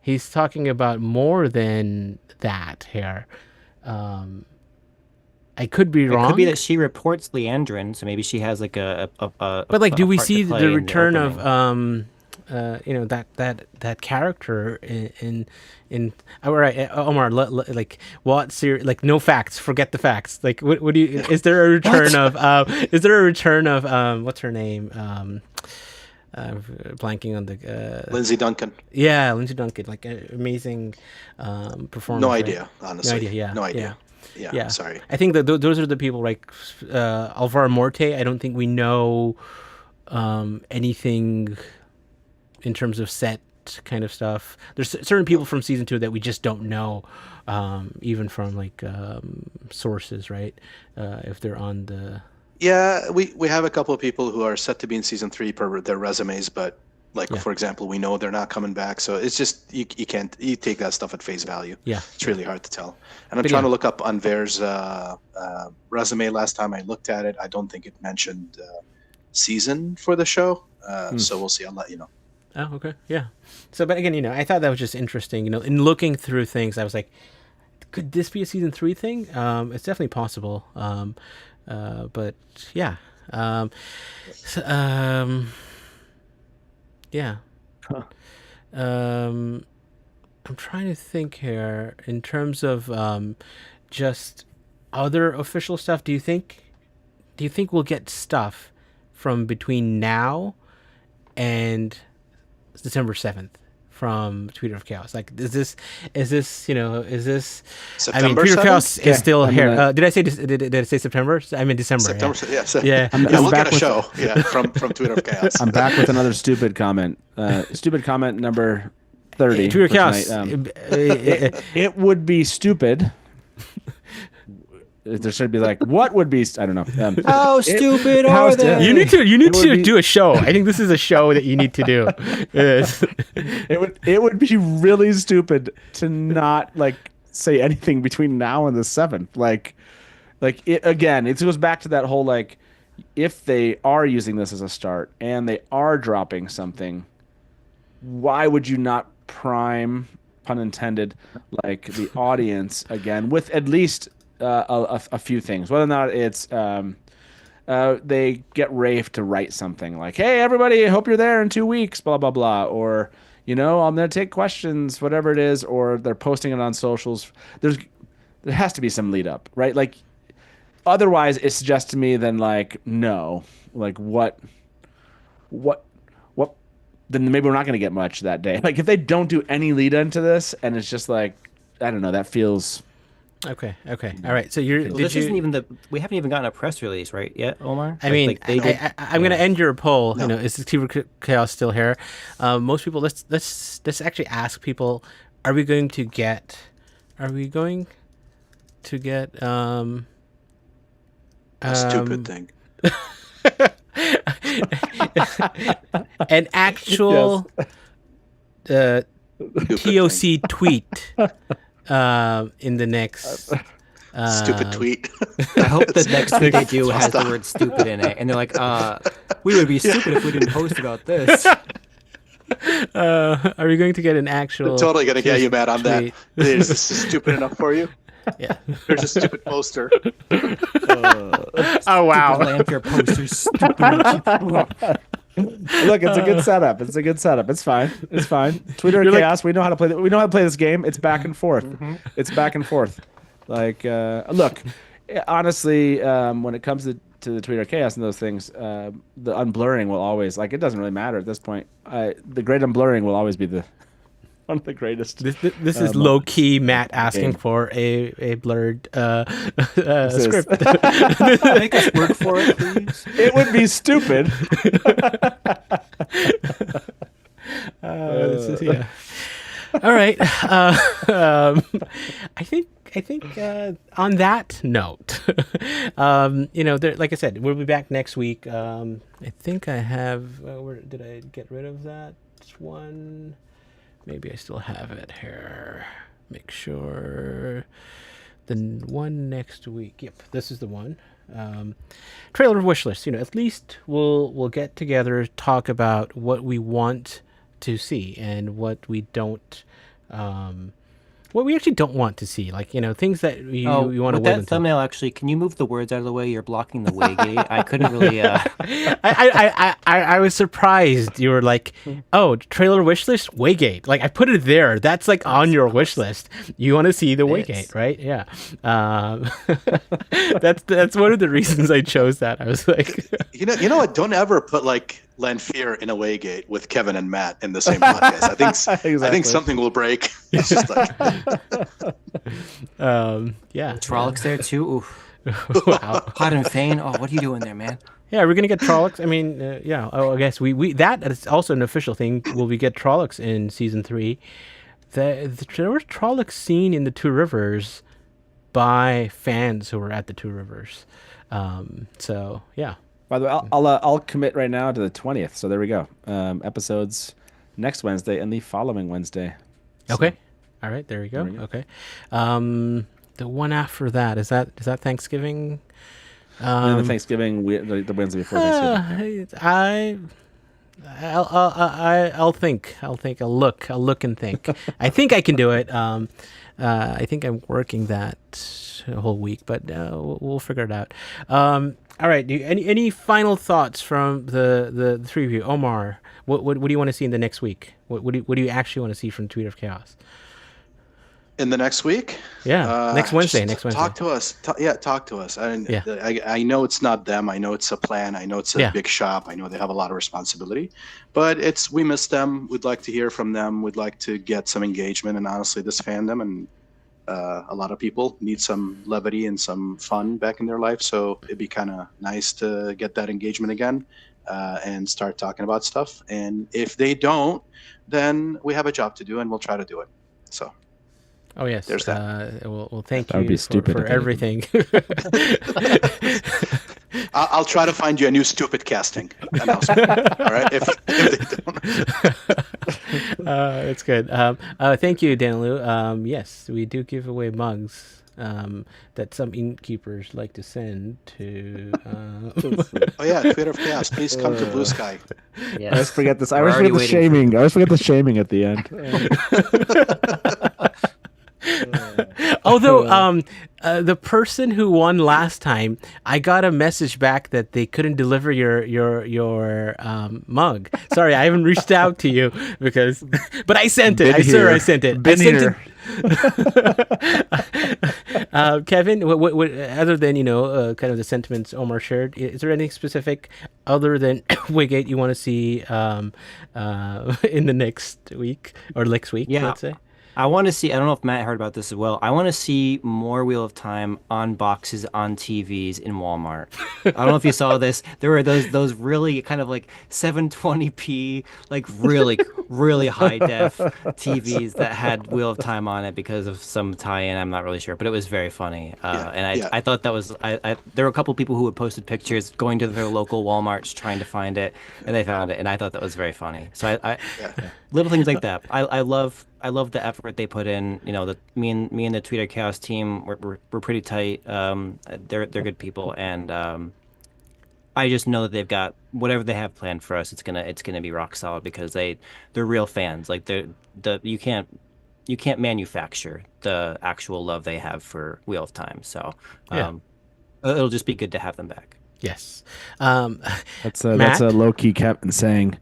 He's talking about more than that here. I could be wrong. It could be that she reports Leandrin, so maybe she has like a But like, do we part to see play the in return of opening. that character in all right, Omar, like, what series, like, no facts, forget the facts, like, what do you, is there a return of what's her name, blanking on the Lindsay Duncan. yeah, Lindsay Duncan, like, amazing performance. No right? idea, honestly. No idea, yeah. No idea. Yeah. Yeah, sorry. I think that those are the people, like Alvaro Morte. I don't think we know anything in terms of set kind of stuff. There's certain people from season 2 that we just don't know, even from like sources, right? If they're on the. Yeah, we have a couple of people who are set to be in season 3 per their resumes, but like, for example, we know they're not coming back, so it's just you can't take that stuff at face value. Yeah, it's really hard to tell. And I'm trying to look up on Ver's resume. Last time I looked at it, I don't think it mentioned season for the show. So we'll see. I'll let you know. Oh, okay, yeah. So, but again, I thought that was just interesting. In looking through things, I was like, could this be a season 3 thing? It's definitely possible. But yeah. Yeah. Huh. I'm trying to think here in terms of just other official stuff. Do you think we'll get stuff from between now and December 7th from Tweeter of Chaos? Like, is this September I mean, Tweeter of 7th? Chaos is still I'm here. gonna- did I say September? I mean December. September. Yeah. Yeah. Yeah. We'll back get a with- show. Yeah, from Twitter of Chaos. I'm back with another stupid comment. Stupid comment number 30. Tweeter of for Chaos. tonight. It would be stupid. There should be like, what would be? I don't know. How stupid how are stu- they? You need to It would be- do a show. I think this is a show that you need to do. Yes. It would be really stupid to not like say anything between now and the 7th. Like it, again, it goes back to that whole, like, if they are using this as a start and they are dropping something, why would you not prime, pun intended, like the audience again with at least a few things, whether or not it's they get Rafe to write something like, "Hey everybody, I hope you're there in 2 weeks," blah blah blah, or I'm gonna take questions, whatever it is, or they're posting it on socials. There has to be some lead up, right? Like, otherwise it suggests to me then, like, no, like what then maybe we're not gonna get much that day. Like, if they don't do any lead into this and it's just like, I don't know, that feels Okay. All right. So you're. Well, did this you? isn't even we haven't even gotten a press release right yet, Omar. I mean, they did. I'm going to end your poll. No. You know, is the Secret Chaos still here? Most people. Let's actually ask people: Are we going to get? A stupid thing. An actual TOC tweet in the next Stupid tweet. I hope the next tweet they do has the word "stupid" in it, and they're like, "We would be stupid if we didn't post about this." Are we going to get an actual? Totally gonna get you mad on that. tweet? Is this stupid enough for you? Yeah. There's a stupid poster. Oh wow. Lanfear posters. Stupid. Look, it's a good setup. It's fine. Twitter You're chaos. We know how to play. We know how to play this game. It's back and forth. It's back and forth. Like, look, honestly, when it comes to the Twitter chaos and those things, the unblurring will always, like, it doesn't really matter at this point. The great unblurring will always be one of the greatest. This is low key Matt asking for a blurred script. Make us work for it, please. It would be stupid. Yeah. All right. I think on that note, like I said, we'll be back next week. I think I have. Where did I get rid of that one? Maybe I still have it here. Make sure. The one next week. Yep, this is the one. Trailer wish list. At least we'll get together, talk about what we want to see and what we don't. What we actually don't want to see, like things that you want to. With that thumbnail, actually, can you move the words out of the way? You're blocking the way gate. I couldn't really. I was surprised. You were like, "Oh, trailer wish list, Waygate." Like I put it there. That's like on your wish list. You want to see the Waygate, right? Yeah. That's one of the reasons I chose that. I was like, You know what? Don't ever put like Lanfear in a Waygate with Kevin and Matt in the same podcast. I think something will break. It's just like, yeah. Trollocs there too. Oof. Wow. Hot and Fane. Oh, what are you doing there, man? Yeah, we're gonna get Trollocs. I mean, yeah. Oh, I guess we that is also an official thing. Will we get Trollocs in season 3? There were Trollocs seen in the Two Rivers by fans who were at the Two Rivers. So yeah. By the way, I'll commit right now to the 20th. So there we go. Episodes next Wednesday and the following Wednesday. Okay. All right. There we go. Okay. The one after that is that Thanksgiving. And then the Thanksgiving, the Wednesday before Thanksgiving. I'll think. I'll look and think. I think I can do it. I think I'm working that whole week, but we'll figure it out. All right. Any final thoughts from the three of you? Omar, what do you want to see in the next week? What do you actually want to see from Tweet of Chaos? in the next week. Yeah, next Wednesday. Talk to us. Talk to us. I know it's not them. I know it's a plan. I know it's a big shop. I know they have a lot of responsibility, but we miss them. We'd like to hear from them. We'd like to get some engagement. And honestly, this fandom and a lot of people need some levity and some fun back in their life. So it'd be kind of nice to get that engagement again and start talking about stuff. And if they don't, then we have a job to do and we'll try to do it. So. Oh yes, there's that. Well, thank that would you be stupid for everything. I'll try to find you a new stupid casting announcement. All right, if they don't. That's good. Thank you, Danilu. Yes, we do give away mugs that some innkeepers like to send to. Oh yeah, Twitter of Chaos. Please come to Blue Sky. Yes. I always forget this. I always forget the shaming. I always forget the shaming at the end. Although the person who won last time, I got a message back that they couldn't deliver your mug. Sorry, I haven't reached out to you but I sent it. I sent it. Kevin, what other than kind of the sentiments Omar shared, is there anything specific other than Waygate you want to see in the next week or next week? Let's say. I want to see, I don't know if Matt heard about this as well. I want to see more Wheel of Time on boxes on TVs in Walmart. I don't know if you saw this. There were those really kind of like 720p, like really high def TVs that had Wheel of Time on it because of some tie-in. I'm not really sure, but it was very funny. I thought that was there were a couple people who had posted pictures going to their local Walmarts trying to find it, and they found it, and I thought that was very funny. So little things like that. I love the effort they put in. You know, me and the Twitter Chaos team, we're pretty tight. They're good people, and I just know that they've got whatever they have planned for us. It's gonna be rock solid because they're real fans. Like you can't manufacture the actual love they have for Wheel of Time. So it'll just be good to have them back. Yes. That's a low key Captain saying,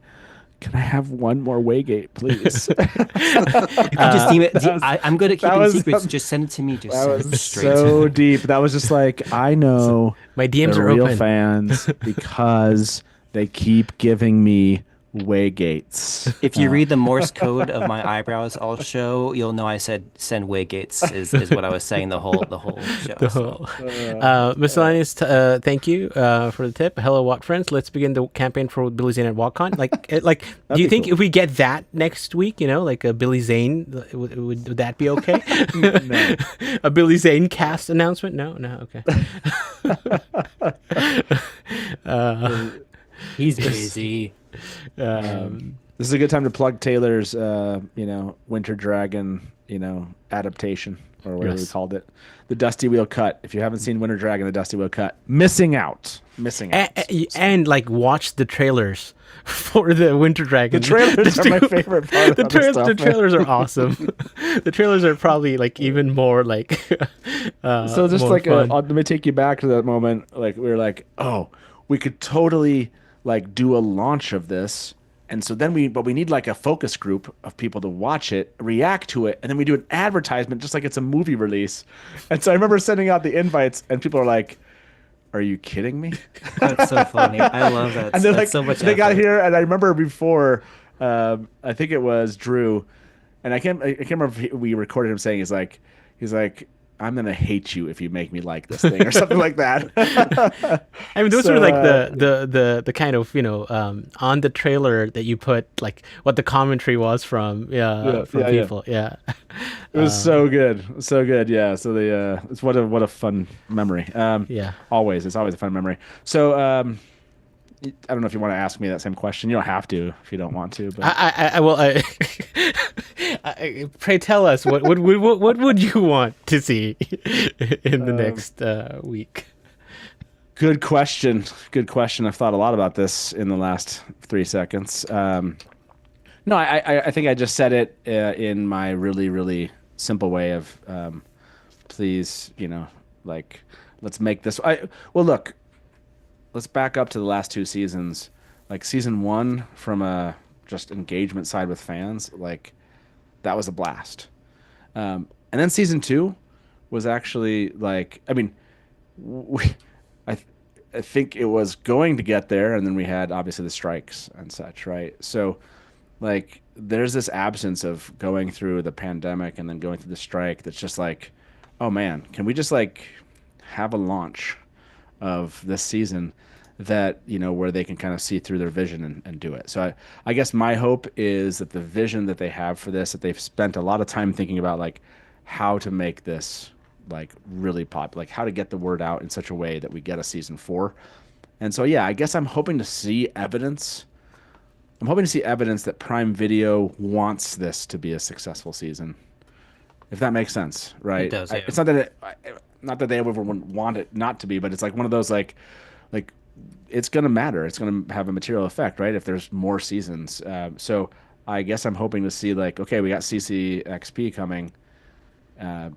"Can I have one more Waygate, please?" Just deem it. I'm good at keeping secrets. Just send it to me. Just That send it was straight. so deep. That was just like, I know My DMs the are real open. fans because they keep giving me Waygates. If you read the Morse code of my eyebrows all show, you'll know I said send Waygates is what I was saying the whole show. Miscellaneous, thank you for the tip. Hello, Watt friends. Let's begin the campaign for Billy Zane at WatCon. Do you think cool. if we get that next week, like a Billy Zane, would that be okay? No. A Billy Zane cast announcement? No, okay. He's busy. This is a good time to plug Taylor's, Winter Dragon, adaptation or whatever we called it, the Dusty Wheel Cut. If you haven't seen Winter Dragon, the Dusty Wheel Cut, missing out. And watch the trailers for the Winter Dragon. The trailers are my favorite part. The trailers are awesome. The trailers are probably even more so just more fun. let me take you back to that moment. We were like, oh, we could totally do a launch of this. And so then we need a focus group of people to watch it, react to it, and then we do an advertisement just like it's a movie release. And so I remember sending out the invites, and people are like, "Are you kidding me?" That's so funny. I love that. And they're That's so much they got effort. here, and I remember before, I think it was Drew, and I can't remember if we recorded him saying he's like, "I'm gonna hate you if you make me like this thing," or something like that. I mean, those were the kind of on the trailer that you put what the commentary was from people. Yeah, it was so good, so good. Yeah, so it's what a fun memory. Yeah, it's always a fun memory. So I don't know if you want to ask me that same question. You don't have to if you don't want to. But I will. Pray tell us what would you want to see in the next week? Good question. I've thought a lot about this in the last 3 seconds. No, I think I just said it in my really, really simple way of please, let's make this. Look, let's back up to the last 2 seasons. Season 1 from a just engagement side with fans, that was a blast. And then season 2 was actually I think it was going to get there, and then we had obviously the strikes and such, right? So there's this absence of going through the pandemic and then going through the strike that's just oh man, can we just have a launch of this season that where they can kind of see through their vision and do it. So I guess my hope is that the vision that they have for this, that they've spent a lot of time thinking about how to make this really pop, how to get the word out in such a way that we get a season 4. And so I guess I'm hoping to see evidence. I'm hoping to see evidence that Prime Video wants this to be a successful season, if that makes sense, right? It does. Yeah. It's not that they ever want it not to be, but it's one of those it's going to matter. It's going to have a material effect, right? If there's more seasons. So I guess I'm hoping to see okay, we got CCXP coming.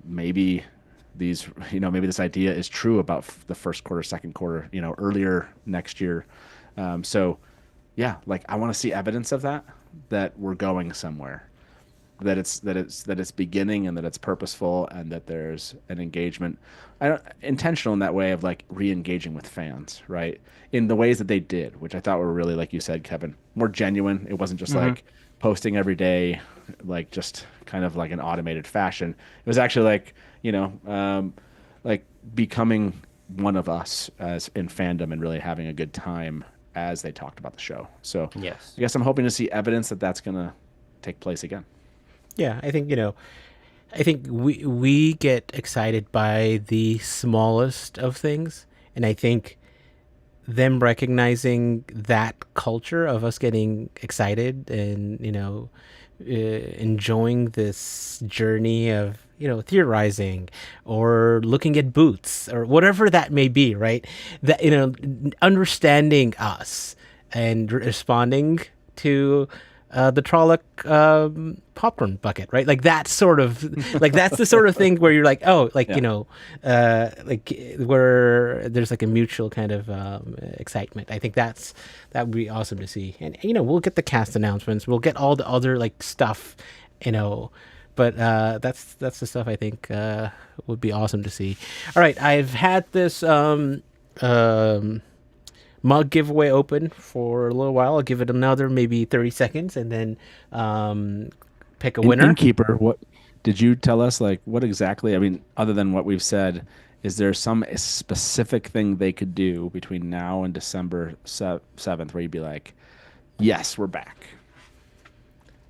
Maybe these, maybe this idea is true about the first quarter, second quarter, earlier next year. I want to see evidence of that we're going somewhere. that it's beginning and that it's purposeful and that there's an engagement, intentional in that way of like re-engaging with fans, right? In the ways that they did, which I thought were really, like you said, Kevin, more genuine. It wasn't just like posting every day, like just kind of like an automated fashion. It was actually like, like becoming one of us as in fandom and really having a good time as they talked about the show. So Yes. I guess I'm hoping to see evidence that that's going to take place again. Yeah, I think we get excited by the smallest of things, and I think them recognizing that culture of us getting excited and enjoying this journey of theorizing or looking at boots or whatever that may be, right? That understanding us and responding to the Trolloc popcorn bucket, right? Like that sort of, like that's the sort of thing where you're like, oh, like like where there's like a mutual kind of excitement. I think that would be awesome to see, and we'll get the cast announcements, we'll get all the other like stuff, but that's the stuff I think would be awesome to see. All right, I've had this mug giveaway open for a little while. I'll give it another maybe 30 seconds and then pick a winner. Innkeeper, what did you tell us? Like, what exactly? I mean, other than what we've said, is there some specific thing they could do between now and December 7th where you'd be like, yes, we're back?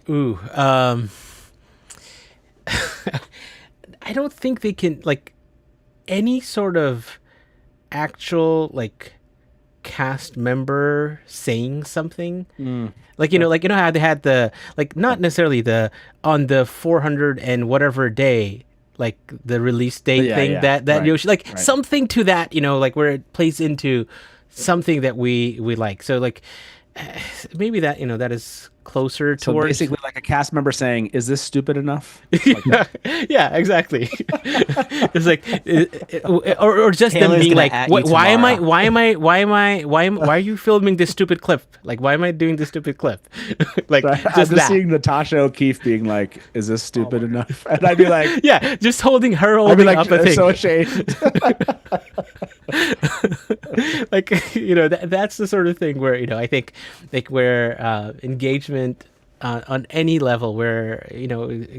Ooh, I don't think they can, like, any sort of actual like cast member saying something like how they had the like not necessarily the on the 400 and whatever day like the release date thing that right, Yoshi like right. something to that like where it plays into something that we like, so like maybe that that is closer So towards basically like a cast member saying, is this stupid enough? yeah, exactly. It's like or just them Taylor's being gonna like, at you why are you filming this stupid clip? Like, why am I doing this stupid clip? Like, I'm just that. seeing Natasha O'Keefe being like, is this stupid enough? And I'd be like, Yeah, just holding I'd be like, up a thing. so ashamed. Like, that's the sort of thing where I think like where engagement on any level where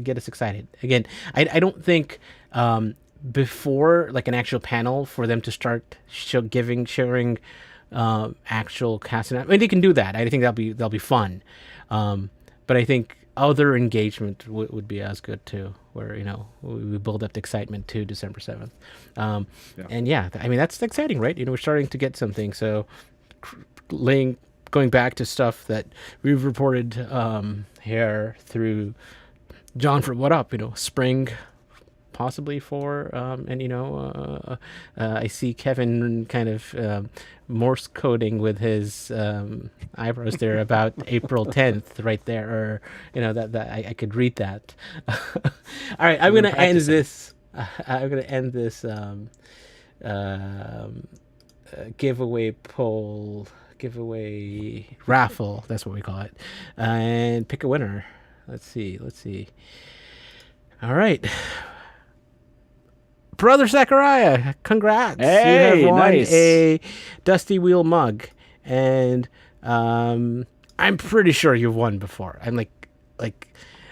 get us excited again. I don't think before like an actual panel for them to start sharing actual casting. I mean, they can do that. I think that'll be fun, but I think other engagement would be as good too, where we build up the excitement to December 7th. And yeah, I mean that's exciting, right? We're starting to get something. So going back to stuff that we've reported here through John from What Up, spring possibly for and I see Kevin kind of Morse coding with his eyebrows there about April 10th right there, or that I could read that. All right, I'm gonna end this giveaway raffle, that's what we call it, and pick a winner. Let's see. All right, Brother Zachariah, congrats. Hey, you have won nice. a Dusty Wheel mug, and I'm pretty sure you've won before. I'm like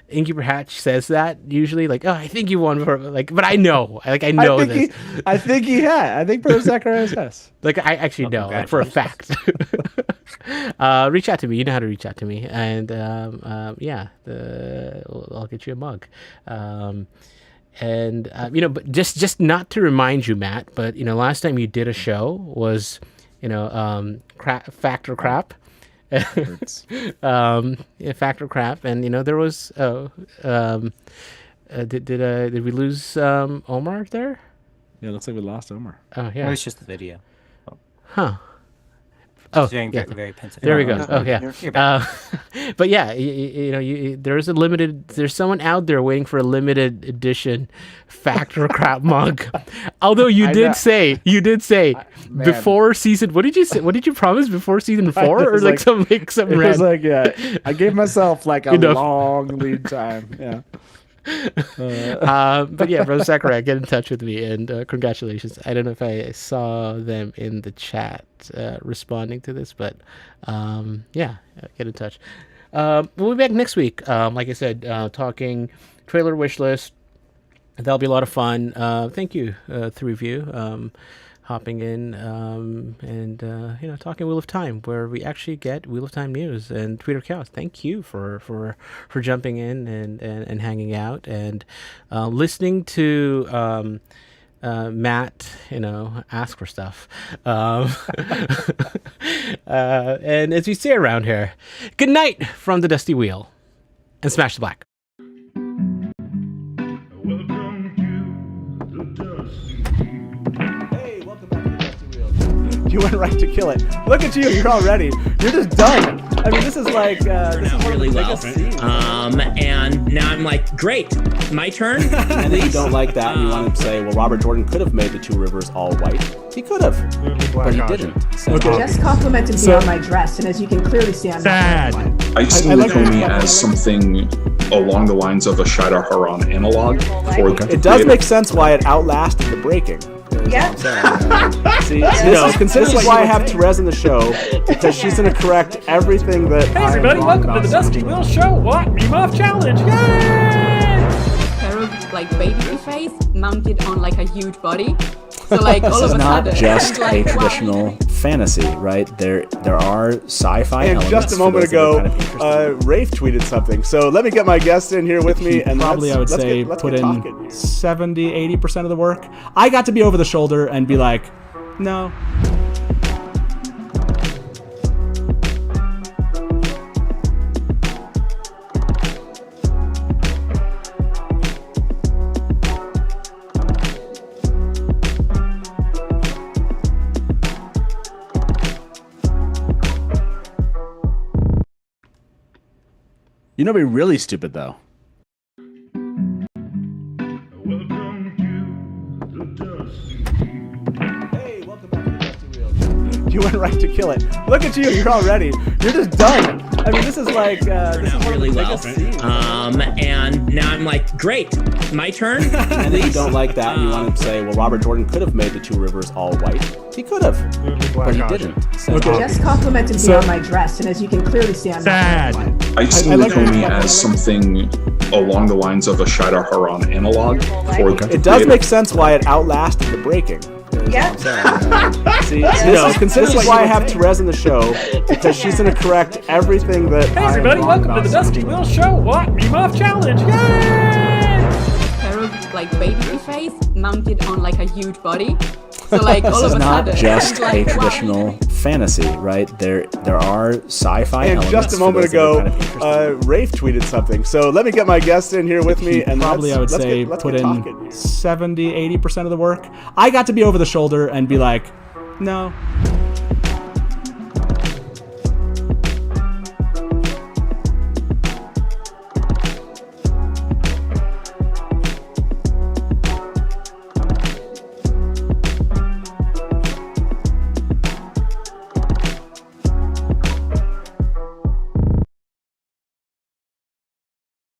Innkeeper Hatch says that usually, like, oh, I think you won before, like, but I know this. I think he had. I think Brother Zachariah has. Like, I actually know, like, for a fact. Reach out to me. You know how to reach out to me, and I'll get you a mug. But just not to remind you, Matt, but last time you did a show was Factor Crap. Factor Crap, and there was did we lose Omar there? Yeah, looks like we lost Omar. Oh yeah, It's just the video. huh. Oh, Very, yeah. very pensive. There we go. Yeah, Oh, yeah. you're back. But yeah, there's someone out there waiting for a limited edition Factor Crap mug. Although you did say Man. before season. What did you say? What did you promise before season 4 It or was like some It random? was like, yeah, I gave myself like a Enough. long lead time. Yeah. But yeah, Brother Sakurai, get in touch with me and congratulations. I don't know if I saw them in the chat responding to this, but yeah, get in touch. We'll be back next week. Like I said, talking trailer wish list. That'll be a lot of fun. Thank you, three of you, hopping in and talking Wheel of Time, where we actually get Wheel of Time news and Twitter chaos. Thank you for jumping in and hanging out and listening to Matt, ask for stuff. And as we say around here, good night from the Dusty Wheel, and smash the black. Hey, welcome back to the Dusty Wheel. You went right to kill it. Look at you, you're all ready. You're just done. I mean, this is like, this is really well. scene. And now I'm like, great, my turn. And if you don't like that and you want to say, well, Robert Jordan could have made the two rivers all white. He could have, but he didn't. So Just complimented me on my dress, and as you can clearly see, I'm Sad. I see Lukumi as something along the lines of a Shadar Haran analog. it does make sense why it outlasted the breaking. Yeah. See, this is why I have Therese in the show, because she's going to correct everything that. Hey everybody, welcome to the Dusty Wheel Show. What? Meme Off Challenge. Yay! Pair of like baby face mounted on like a huge body. So like all This of is a not sudden, just it's a like, wow. traditional fantasy, right? There are sci-fi And elements. just a for moment those that are ago, kind of interested. Rafe tweeted something. So let me get my guest in here with me. And Probably, I would say, let's put get in talking. 70-80% of the work. I got to be over the shoulder and be like, no. You know, be really stupid though. Hey, welcome back to the Dusty Wheel. You went right to kill it. Look at you, you're all ready. You're just done. I mean, this is like, this is really well. scene. And now I'm like, great, my turn. And if you don't like that and you want to say, well, Robert Jordan could have made the two rivers all white. He could have, but he didn't. So Just complimented me on my dress, and as you can clearly see, I'm Sad. I see Lukumi as something along the lines of a Shadar Haran analog. it does make sense why it outlasted the breaking. Yeah. See, this is why I have Therese in the show, because she's going to correct everything that. Hey everybody, welcome to the Dusty Wheel Show. What? Meme Off Challenge. Yay! Pair of like baby face mounted on like a huge body. So like all This of is a not sudden, just it's a like, wow. traditional fantasy, right? There are sci-fi And elements. just a for moment those that are ago, kind of interested. Rafe tweeted something. So let me get my guest in here with me. And Probably, I would let's say, get put in talking. 70-80% of the work. I got to be over the shoulder and be like, no.